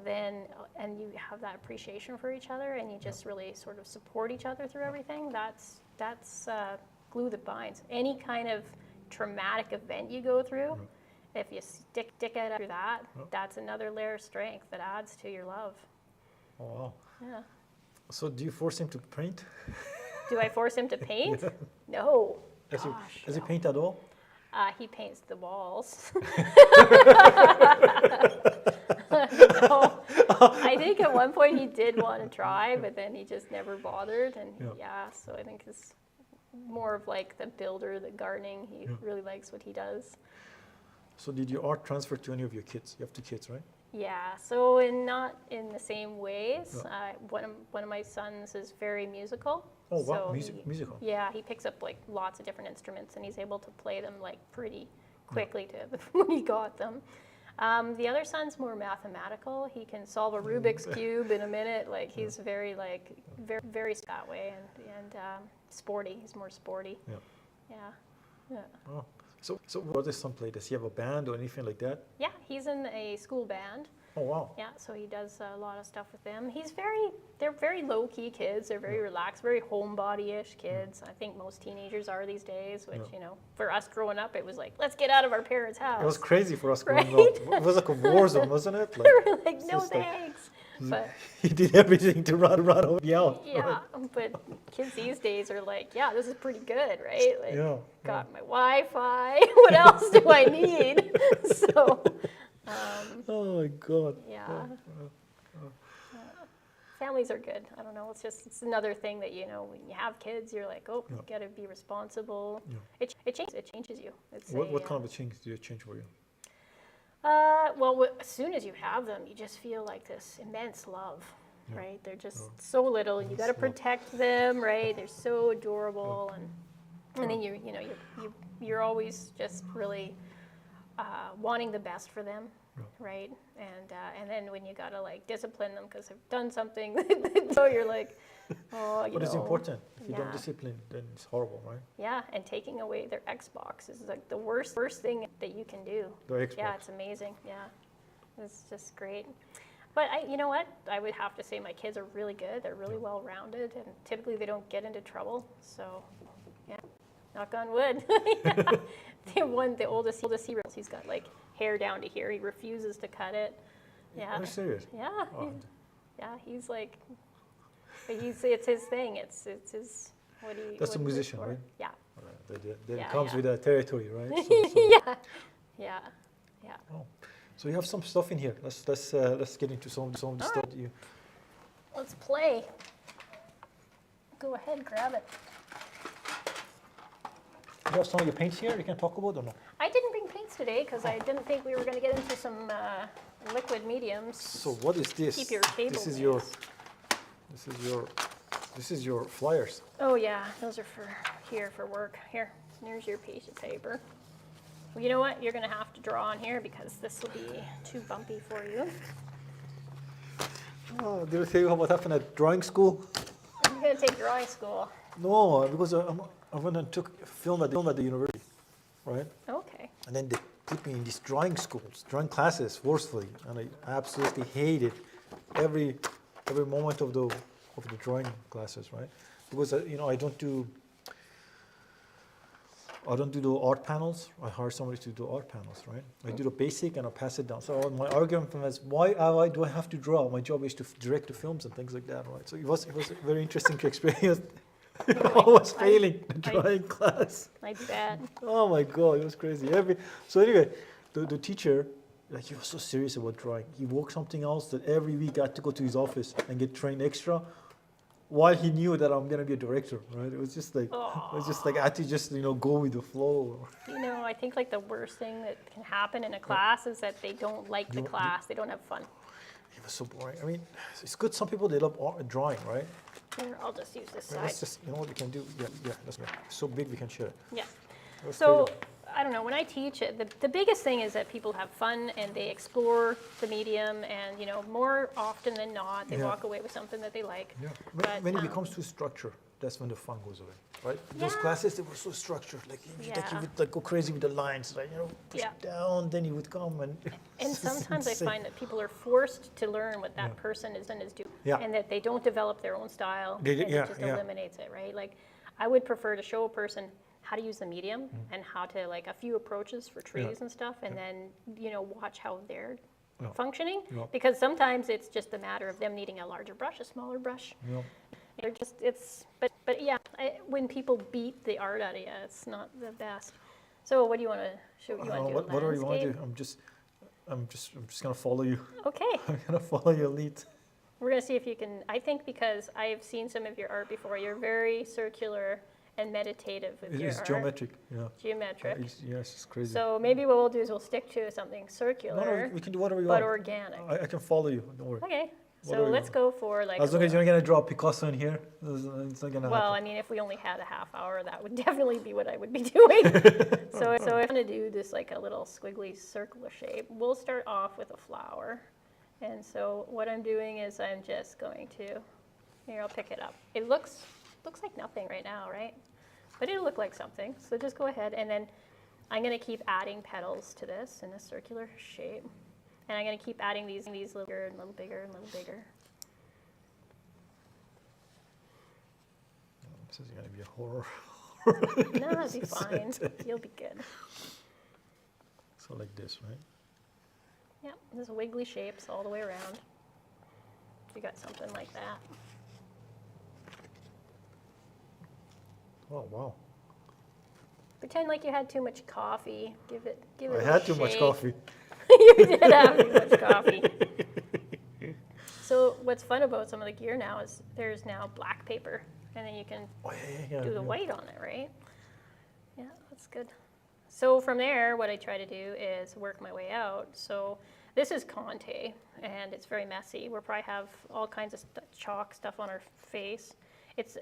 then and you have that appreciation for each other, and you just really sort of support each other through everything. That's glue that binds. Any kind of traumatic event you go through, if you stick it through that, that's another layer of strength that adds to your love. Oh, wow. Yeah. So do you force him to paint? Do I force him to paint? No. Does he paint at all? He paints the walls. No. I think at one point he did want to try, but then he just never bothered. And so I think it's more of like the builder, the gardening. He really likes what he does. So did your art transfer to any of your kids? You have 2 kids, right? Yeah, so not in the same ways. One of my sons is very musical. Oh, wow, so musical. Yeah, he picks up like lots of different instruments, and he's able to play them like pretty quickly when he got them. The other son's more mathematical. He can solve a Rubik's Cube in a minute. Like he's very that way, and sporty. He's more sporty. Yeah. Oh. So what does son play? Does he have a band or anything like that? Yeah, he's in a school band. Oh, wow. Yeah, so he does a lot of stuff with them. They're very low-key kids. They're very relaxed, very homebody-ish kids. I think most teenagers are these days, which, for us growing up, it was like, let's get out of our parents' house. It was crazy for us growing up. It was like a war zone, wasn't it? Like, we were like, no thanks. But he did everything to run over the out. Yeah, but kids these days are like, yeah, this is pretty good, right? Like, got my Wi-Fi. What else do I need? So, Oh my God. Yeah. Oh. Families are good. I don't know. It's another thing that, you know, when you have kids, you're like, oh, you got to be responsible. Yeah. It changes you. It's What kind of a change do you change for you? well, as soon as you have them, you just feel like this immense love, Yeah. right? They're just so little, and you got to protect them, right? They're so adorable, and then you're always just really wanting the best for them, right? And then when you got to like discipline them because they've done something, so you're like, oh, you But know. it's important. If you don't Yeah. discipline, then it's horrible, right? Yeah, and taking away their Xbox is like the worst thing that you can do. The Xbox. Yeah, it's amazing. Yeah, it's just great. But you know what? I would have to say my kids are really good. They're really well rounded, and typically they don't get into trouble. So, yeah, knock on wood. The oldest, he's got like hair down to here. He refuses to cut it. Yeah. Are you serious? Yeah. Oh. He's like, but it's his thing. It's his. That's a musician, right? Yeah. That Yeah, comes yeah. with the territory, right? Yeah. Oh. So you have some stuff in here. Let's get into some of the stuff that you. Let's play. Go ahead, grab it. You have some of your paints here you can talk about or no? I didn't bring paints today because I didn't think we were going to get into some liquid mediums. So what is this? Keep your table This is nice. this is your flyers. Oh yeah, those are for work. Here's your piece of paper. Well, you know what? You're going to have to draw on here because this will be too bumpy for you. Oh, did I tell you what happened at drawing school? I'm going to take drawing school. No, because I went and took film at the university, right? Okay. And then they put me in these drawing schools, drawing classes forcefully, and I absolutely hated every moment of the drawing classes, right? Because I don't do the art panels. I hire somebody to do art panels, right? I do the basic and I pass it down. So my argument was, why do I have to draw? My job is to direct the films and things like that, right? So it was very interesting to experience. I was failing the drawing class. I bet. Oh my God, it was crazy. So anyway, the teacher, like, he was so serious about drawing. He worked something else that every week I had to go to his office and get trained extra, while he knew that I'm gonna be a director, right? It was just like I had to just go with the flow. I think like the worst thing that can happen in a class is that they don't like the class. They don't have fun. It was so boring. I mean, it's good. Some people, they love drawing, right? Here, I'll just use this side. Let's just, what we can do. Yeah, that's good. It's so big we can share it. Yeah. That's So crazy. I don't know. When I teach it, the biggest thing is that people have fun and they explore the medium, and more often than not, they walk away with something that they like. Yeah. But, When it becomes too structured, that's when the fun goes away, right? Those Yeah. classes, they were so structured. Like you would like go crazy with the lines, right? Push it down, then you would come and. And sometimes I find that people are forced to learn what that person is doing, and that they don't develop their own style, and it just eliminates it, right? Like, I would prefer to show a person how to use the medium and how to, like, a few approaches for trees and stuff, and then, watch how they're functioning, because sometimes it's just a matter of them needing a larger brush, a smaller brush. Yeah. They're just, but yeah, when people beat the art out of you, it's not the best. So what do you want to show? You want to do What do you want to landscape? do? I'm just gonna follow you. Okay. I'm gonna follow your lead. We're going to see if you can, I think because I've seen some of your art before, you're very circular and meditative with your It's art. geometric, yeah. Geometric. Yes, it's crazy. So maybe what we'll do is we'll stick to something circular, we can do whatever you but want. organic. I can follow you, don't worry. Okay, Whatever so you let's want. go for like. As long as you're not gonna draw Picasso in here, it's not gonna Well, I happen. mean, if we only had a half hour, that would definitely be what I would be doing. So if I'm going to do this like a little squiggly circular shape, we'll start off with a flower. And so what I'm doing is I'm just going to, here, I'll pick it up. It looks like nothing right now, right? But it'll look like something. So just go ahead, and then I'm going to keep adding petals to this in a circular shape. And I'm going to keep adding these little bigger and a little bigger and a little bigger. This is gonna be a horror. No, it'll be fine. You'll be good. So like this, right? Yep, there's wiggly shapes all the way around. You got something like that. Oh wow! Pretend like you had too much coffee. Give it I a had too much shake. coffee. You did have too much coffee. So what's fun about some of the gear now is there's now black paper, and then you can do the white on it, right? Yeah, that's good. So from there, what I try to do is work my way out. So this is Conte, and it's very messy. We'll probably have all kinds of chalk stuff on our face.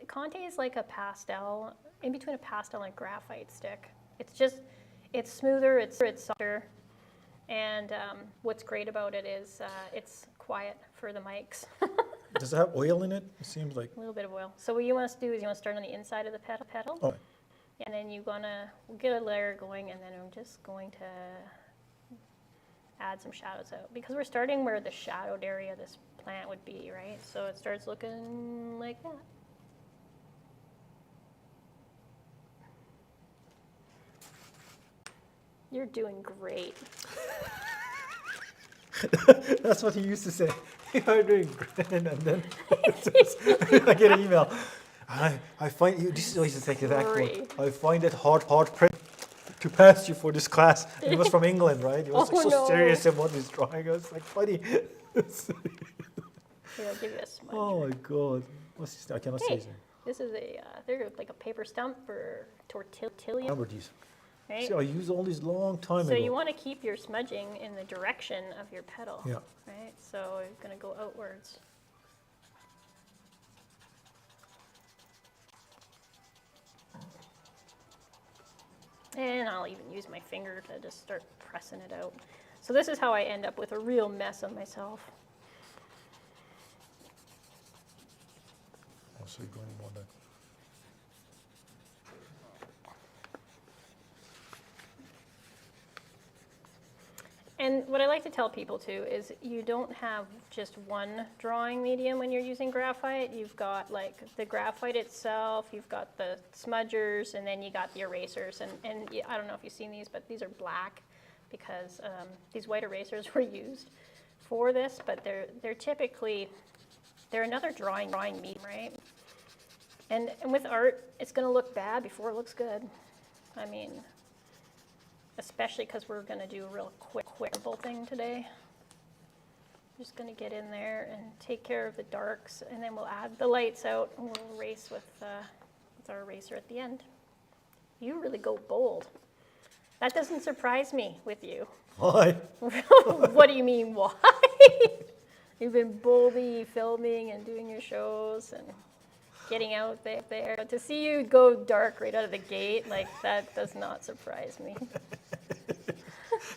Conte is like a pastel, in between a pastel and graphite stick. It's smoother, it's softer, and what's great about it is it's quiet for the mics. Does it have oil in it? It seems like A little bit of oil. So what you want us to do is you want to start on the inside of the pedal. Oh. And then we'll get a layer going, and then I'm just going to add some shadows out. Because we're starting where the shadowed area of this plant would be, right? So it starts looking like that. You're doing great. That's what he used to say. You're doing great, and then I get an email. I find you. This is always the exact quote. I find it hard to pass you for this class. And it was from England, right? It was so serious about this drawing. I was like, buddy. Here, I'll give you a smudge. Oh my God! What's this? I cannot say it. This is they're like a paper stump for tortilla. Remember these? Right? See, I used all these long time ago. So you want to keep your smudging in the direction of your pedal. Yeah. Right. So you're going to go outwards. And I'll even use my finger to just start pressing it out. So this is how I end up with a real mess of myself. Oh, so you're going more than. And what I like to tell people too is you don't have just one drawing medium when you're using graphite. You've got like the graphite itself, you've got the smudgers, and then you got the erasers. And I don't know if you've seen these, but these are black because these white erasers were used for this, but they're typically, they're another drawing medium, right? And with art, it's gonna look bad before it looks good. I mean, especially because we're going to do a real quick thing today. Just going to get in there and take care of the darks, and then we'll add the lights out, and we'll erase with our eraser at the end. You really go bold. That doesn't surprise me with you. Why? What do you mean, why? You've been boldly filming and doing your shows and getting out there. To see you go dark right out of the gate, like that does not surprise me.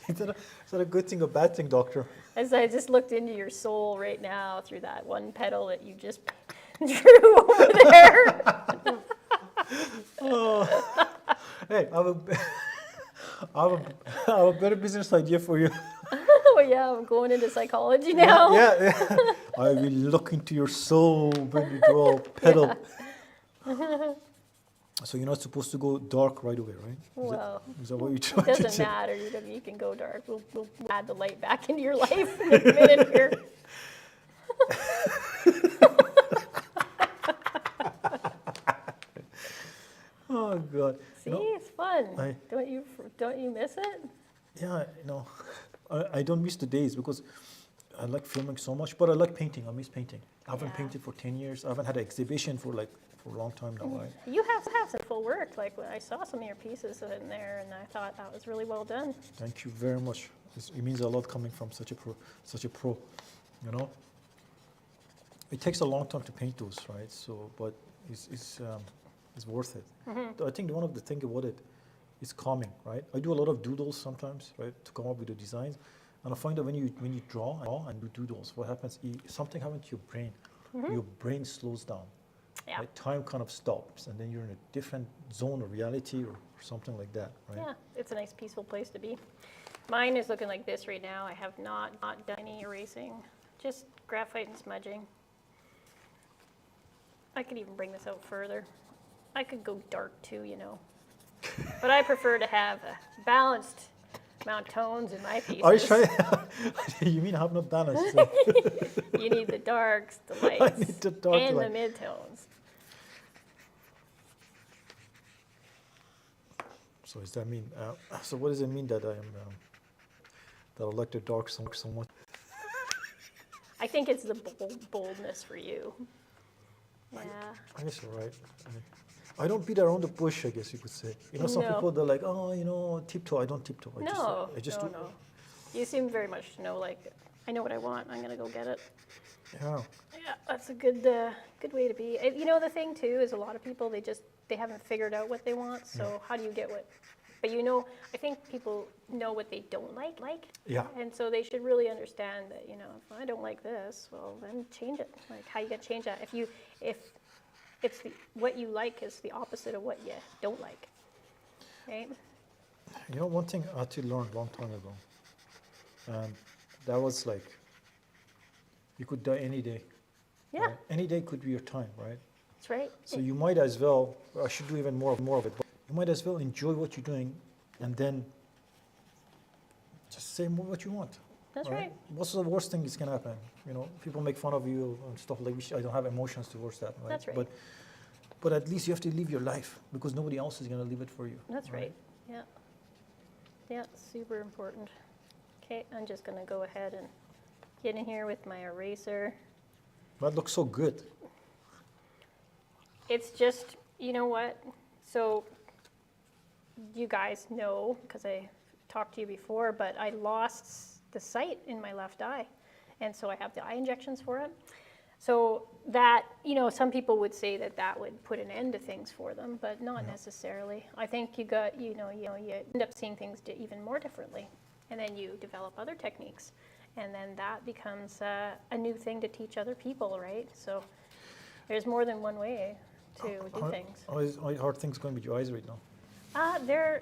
Is that a good thing or bad thing, doctor? As I just looked into your soul right now through that one pedal that you just drew over there. Oh. Hey, I have a better business idea for you. Oh yeah, I'm going into psychology now. Yeah. I will look into your soul when you draw a pedal. Yeah. So you're not supposed to go dark right away, right? Well, is that what you're trying to it do? doesn't matter. You can go dark. We'll add the light back into your life in a minute here. Oh God! See, it's fun. Don't you miss it? Yeah, I don't miss the days because I like filming so much, but I like painting. I miss painting. I haven't painted for 10 years. I haven't had an exhibition for a long time now, right? You have some full work. Like I saw some of your pieces in there, and I thought that was really well done. Thank you very much. It means a lot coming from such a pro. It takes a long time to paint those, right? So, but it's worth it. Mm-hmm. I think one of the things about it is calming, right? I do a lot of doodles sometimes, right, to come up with the designs, and I find that when you draw and do doodles, what happens? Something happens to your brain. Mm-hmm. Your brain slows down. Yeah. Right? Time kind of stops, and then you're in a different zone of reality or something like that, right? Yeah, it's a nice, peaceful place to be. Mine is looking like this right now. I have not done any erasing, just graphite and smudging. I could even bring this out further. I could go dark too, but I prefer to have a balanced amount of tones in my pieces. Are you trying? You mean I have no balance? So. You need the darks, the lights, and the mid-tones. So does that mean? So what does it mean that I am that I like the dark so much. I think it's the boldness for you. Yeah. I guess you're right. I don't beat around the bush, I guess you could say. You know, some No. people, they're like, oh, you know, tiptoe. I don't tiptoe. I just do. No. You seem very much to know, like, I know what I want. I'm gonna go get it. Yeah. Yeah, that's a good way to be. You know, the thing too is a lot of people they haven't figured out what they want. So how do you get what? But you know, I think people know what they don't like. Yeah. And so they should really understand that, you know, if I don't like this, well, then change it. Like, how you gonna change that? If it's what you like is the opposite of what you don't like, right? You know, one thing I had to learn a long time ago, and that was like, you could die any day. Yeah, Right? Any day could be your time, right? that's right. So you might as well, I should do even more of it, but you might as well enjoy what you're doing and then just say more what you want. That's right. What's the worst thing that's going to happen? You know, people make fun of you and stuff like I don't have emotions towards that, right? That's right. But at least you have to live your life because nobody else is going to live it for you. That's right. Yeah. Yeah, super important. Okay, I'm just going to go ahead and get in here with my eraser. That looks so good. It's just, you know what? So you guys know, because I talked to you before, but I lost the sight in my left eye. And so I have the eye injections for it. So that, you know, some people would say that would put an end to things for them, but not necessarily. I think you end up seeing things even more differently. And then you develop other techniques. And then that becomes a new thing to teach other people, right? So there's more than one way to do things. How are things going with your eyes right now? They're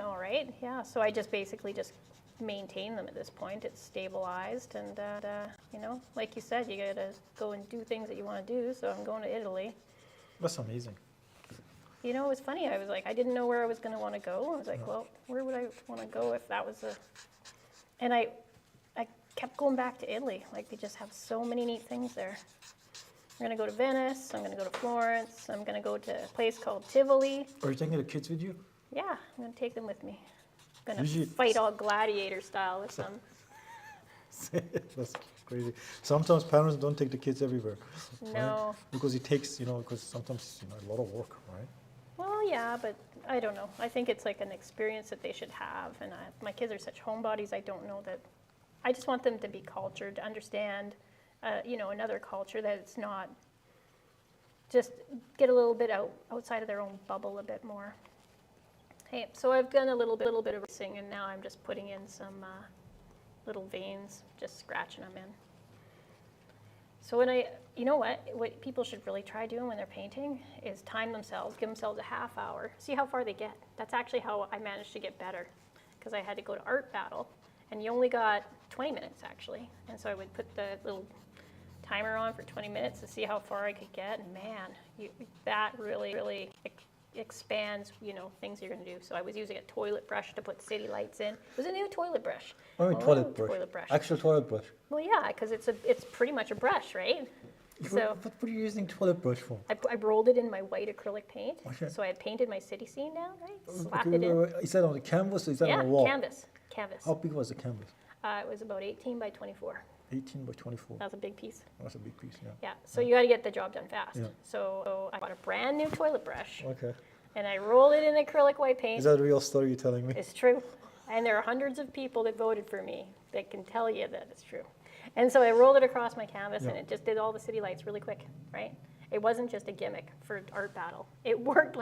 all right. Yeah. So I just basically just maintain them at this point. It's stabilized, and you know, like you said, you gotta go and do things that you want to do. So I'm going to Italy. That's amazing. You know, it was funny. I was like, I didn't know where I was going to want to go. I was like, well, where would I want to go if that was and I kept going back to Italy. Like, they just have so many neat things there. I'm going to go to Venice. I'm going to go to Florence. I'm going to go to a place called Tivoli. Are you taking the kids with you? Yeah, I'm going to take them with me. I'm going to fight all gladiator style with them. That's crazy. Sometimes parents don't take the kids everywhere. No. Right? Because it takes, you know, because sometimes, you know, a lot of work, right? Well, yeah, but I don't know. I think it's like an experience that they should have. And my kids are such homebodies. I don't know that. I just want them to be cultured, to understand, you know, another culture, that it's not just get a little bit outside of their own bubble a bit more. Hey, so I've done a little bit of racing, and now I'm just putting in some little veins, just scratching them in. So you know what people should really try doing when they're painting is time themselves, give themselves a half hour, see how far they get. That's actually how I managed to get better, because I had to go to art battle, and you only got 20 minutes actually. And so I would put the little timer on for 20 minutes to see how far I could get, and man, that really expands, you know, things you're going to do. So I was using a toilet brush to put city lights in. It was a new toilet brush. Toilet brush. Actual toilet brush. Well, yeah, because it's pretty much a brush, right? So what were you using toilet brush for? I rolled it in my white acrylic paint. Okay. So I had painted my city scene down, right? Slapped it in. Is that on the canvas or is that on the wall? Canvas. How big was the canvas? It was about 18 by 24. 18 by 24. That was a big piece. That's a big piece, yeah. Yeah, so you got to get the job done fast. Yeah. So I bought a brand new toilet brush. Okay. And I rolled it in acrylic white paint. Is that a real story you're telling me? It's true. And there are hundreds of people that voted for me that can tell you that it's true. And so I rolled it across my canvas, and it just did all the city lights really quick, right? It wasn't just a gimmick for art battle. It worked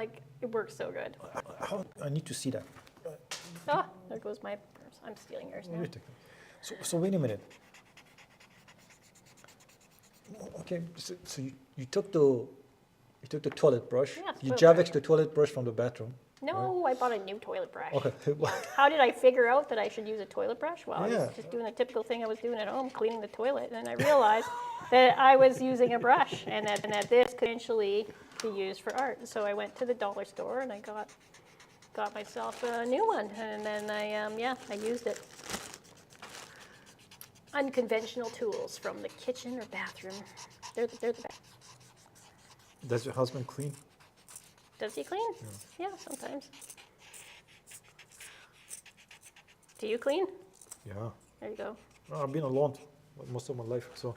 so good. I need to see that. Oh, there goes my purse. I'm stealing yours now. So wait a minute. Okay, so you took the toilet brush. Yeah, you toilet Javex brush. the toilet brush from the bathroom. No, I bought a new toilet brush. Okay. How did I figure out that I should use a toilet brush? Well, I Yeah. was just doing the typical thing I was doing at home, cleaning the toilet, and I realized that I was using a brush, and that this could potentially be used for art. So I went to the dollar store and I got myself a new one, and then I used it. Unconventional tools from the kitchen or bathroom. They're the best. Does your husband clean? Does he clean? Yeah, sometimes. Do you clean? Yeah. There you go. Well, I've been alone most of my life, so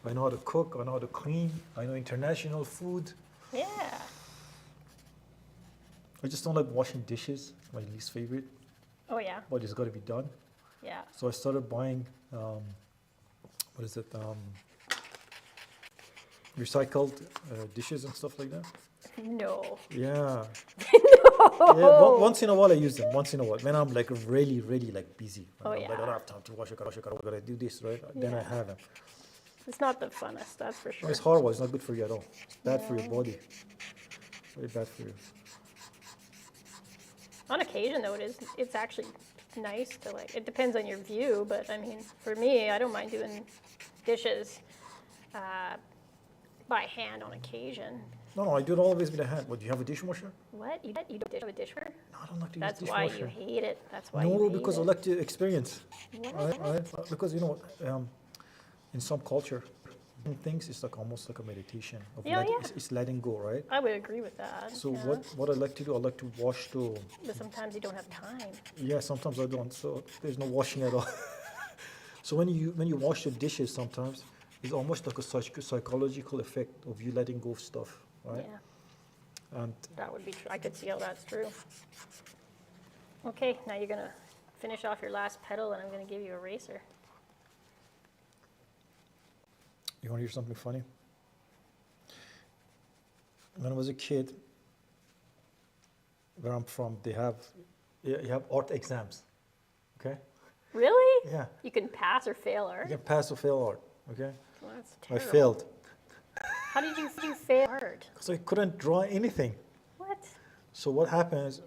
I know how to cook, I know how to clean, I know international food. Yeah. I just don't like washing dishes, my least favorite, Oh yeah. but it's got to be done. Yeah. So I started buying, what is it, recycled dishes and stuff like that. No. Yeah. No. Yeah, once in a while I use them, once in a while. When I'm like really, really like busy. Oh, I'm like, I yeah. don't have time to wash it, I gotta do this, right? Then I Yeah. have them. It's not the funnest, that's for sure. It's horrible, it's not good for you at all. It's bad for your No. body. Very bad for you. On occasion, though, it's actually nice to like. It depends on your view, but I mean, for me, I don't mind doing dishes by hand on occasion. No, I do it always with a hand. What, do you have a dishwasher? What? You don't have a dishwasher? No, I don't like to That's use why dishwasher. you hate it. That's why you No, hate because I it. like to experience. What? Because you know, in some culture, things it's like almost like a meditation. Of Yeah, yeah. It's letting go, right? I would agree with that. So yeah. what I like to do, I like to wash the. But sometimes you don't have time. Yeah, sometimes I don't. So there's no washing at all. So when you wash the dishes, sometimes it's almost like a psychological effect of you letting go of stuff, right? Yeah, And that would be true. I could see how that's true. Okay, now you're gonna finish off your last pedal, and I'm gonna give you a racer. you want to hear something funny? When I was a kid, where I'm from, you have art exams, okay? Really? Yeah, You can pass or fail art? you can pass or fail art, okay? Well, that's I terrible. failed How did you fail art? because I couldn't draw anything. What? So what happens?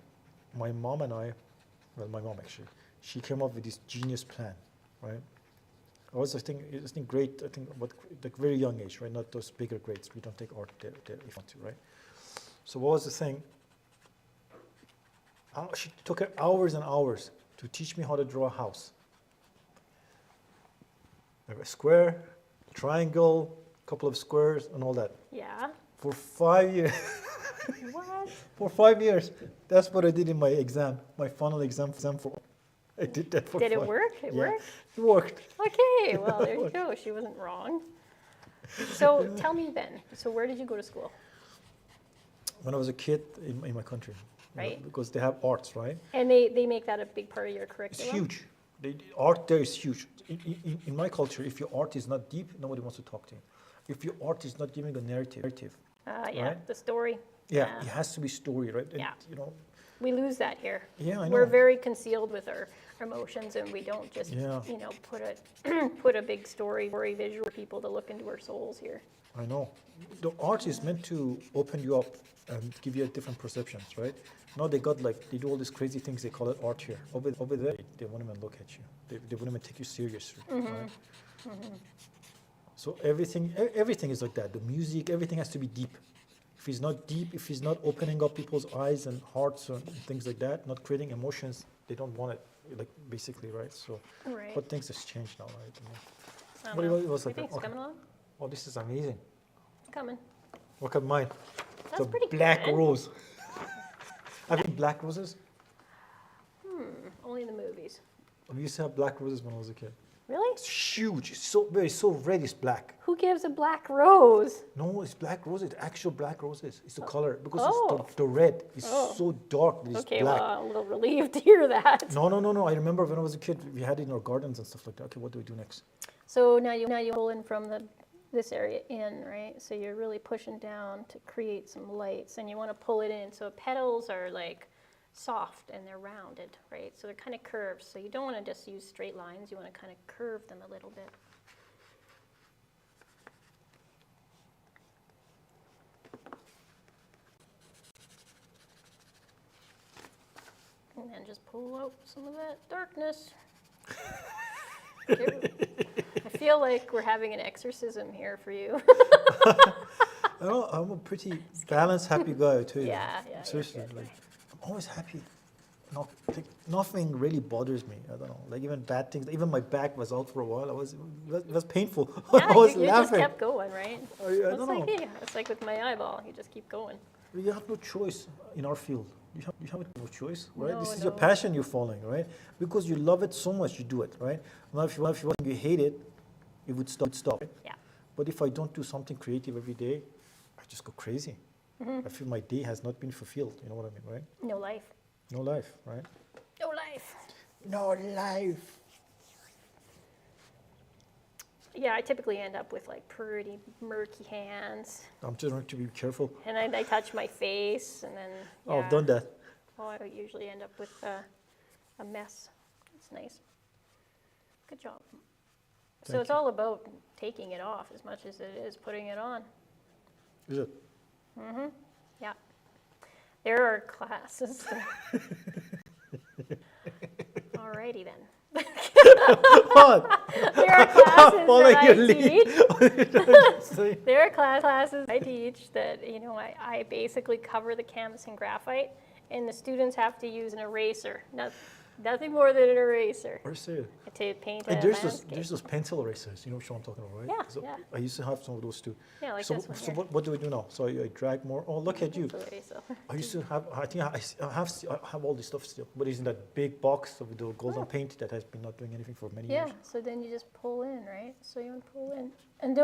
My mom and I, well, my mom actually, she came up with this genius plan, right? I think grade, I think what like very young age, right? Not those bigger grades. We don't take art there if you want to, right? So what was the thing? She took her hours and hours to teach me how to draw a house. Like a square, triangle, couple of squares, and all that. Yeah. For 5 years. What? For 5 years. That's what I did in my exam, my final exam for. I did that for Did it 5 work? It Yeah. worked? It worked. Okay, well, there you go. She wasn't wrong. So tell me then, so where did you go to school? When I was a kid in my country. you know, Right. because they have arts, right? And they make that a big part of your It's curriculum? huge. Art there is huge. In my culture, if your art is not deep, nobody wants to talk to you. If your art is not giving a narrative, Yeah, right? the story. yeah, it has to be story, right? And, Yeah. You know, We lose that here. yeah, I know. We're very concealed with our emotions, and we don't just, Yeah. put a big story visual for people to look into our souls here. I know. The art is meant to open you up and give you a different perceptions, right? Now they do all these crazy things, they call it art here. Over there, they won't even look at you. They won't even take you seriously, right? So everything is like that. The music, everything has to be deep. If it's not deep, if it's not opening up people's eyes and hearts and things like that, not creating emotions, they don't want it, like basically, right? So, Right. but things has changed now, right? I don't What know. it was You like think that? it's Okay. coming along? Oh, this is amazing. It's coming. Look at mine. That's It's a pretty black good. rose. Have you seen black roses? Only in the movies. We used to have black roses when I was a kid. Really? It's huge. It's so red. It's black. Who gives a black rose? No, it's black roses. Actual black roses. It's the color because Oh. it's the red is Oh. so dark that it's Okay, black. well, I'm a little relieved to hear that. No. I remember when I was a kid, we had it in our gardens and stuff like that. Okay, what do we do next? So now you pull in from this area in, right? So you're really pushing down to create some lights, and you want to pull it in. So petals are like soft and they're rounded, right? So they're kind of curved. So you don't want to just use straight lines. You want to kind of curve them a little bit. And then just pull out some of that darkness. I feel like we're having an exorcism here for you. I'm a pretty balanced, happy guy, I tell you. Yeah, Seriously, you're good. like I'm always happy. Nothing really bothers me. I don't know. Like even bad things. Even my back was out for a while. It was painful. Yeah, I was you just laughing. kept going, right? I don't know. It's like with my eyeball, you just keep going. You have no choice in our field. You have no choice, right? No, This is your no. passion you're following, right? Because you love it so much, you do it, right? Now, if you hate it, it would stop. Right? Yeah. But if I don't do something creative every day, I just go crazy. I feel my day has not been fulfilled. You know what I mean, right? No life. No life, right? No life. No life. Yeah, I typically end up with like pretty murky hands, I'm just trying to be careful. and I touch my face, and then Oh, yeah. I've done that. Oh, I usually end up with a mess. It's nice. Good job. So Thank it's you. all about taking it off as much as it is putting it on. Is it? Yeah. There are classes. Alrighty then. What? There are classes Following that I your lead. teach. There are classes I teach that, I basically cover the canvas in graphite, and the students have to use an eraser. Nothing more than an eraser Or say, to paint a and landscape. there's those pencil erasers. You know what I'm talking about, right? Yeah, 'Cause yeah. I used to have some of those too. Yeah, like so this one so here. what do we do now? So I drag more. Oh, look at you. Pencil eraser. I used to have. I think I have all this stuff still, but it's in that big box of the golden paint that has been not doing anything for many Yeah, years. so then you just pull in, right? So you want to pull in. And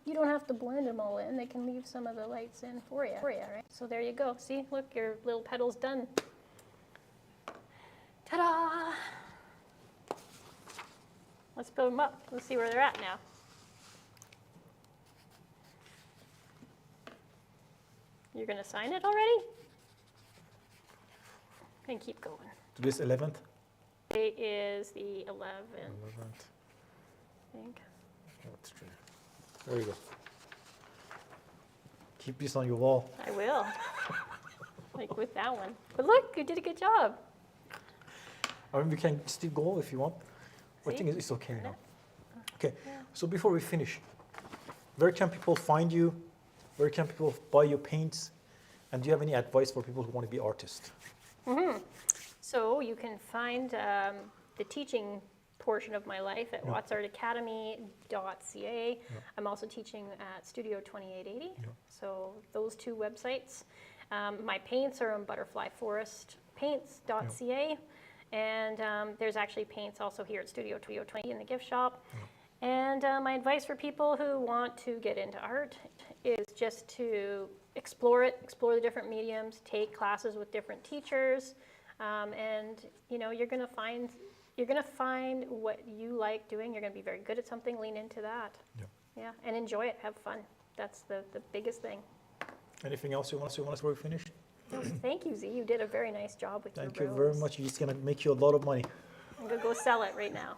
you don't have to blend them all in. They can leave some of the lights in for you, right? So there you go. See, look, your little petal's done. Ta-da! Let's build them up. Let's see where they're at now. You're going to sign it already? And keep going. Today's 11th. Today is the 11th, 11th. I think. That's true. There you go. Keep this on your wall. I will. Like with that one. But look, you did a good job. I mean, we can still go if you want. I See? think it's okay now. Okay, so before we finish, where can people find you? Where can people buy your paints? And do you have any advice for people who want to be artists? So you can find the teaching portion of my life at wattsartacademy.ca. I'm also teaching at Studio 2880. So those two websites. My paints are on butterflyforestpaints.ca. And there's actually paints also here at Studio 20 in the gift shop. And my advice for people who want to get into art is just to explore it, explore the different mediums, take classes with different teachers, and you're going to find what you like doing. You're going to be very good at something. Lean into that. Yeah, and enjoy it. Have fun. That's the biggest thing. Anything else you want to say before we finish? No, thank you, Z. You did a very nice job with Thank your you very rose. much. It's going to make you a lot of money. I'm going to go sell it right now.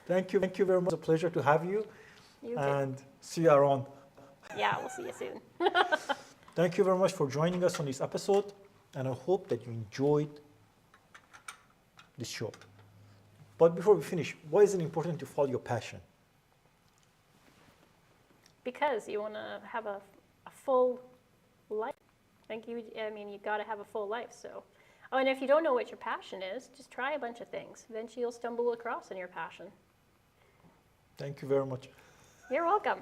Thank you very much. It's a pleasure to have you. You too. And see you around. Yeah, we'll see you soon. Thank you very much for joining us on this episode. And I hope that you enjoyed this show. But before we finish, why is it important to follow your passion? Because you want to have a full life. You got to have a full life. So, and if you don't know what your passion is, just try a bunch of things. Eventually, you'll stumble across in your passion. Thank you very much. You're welcome.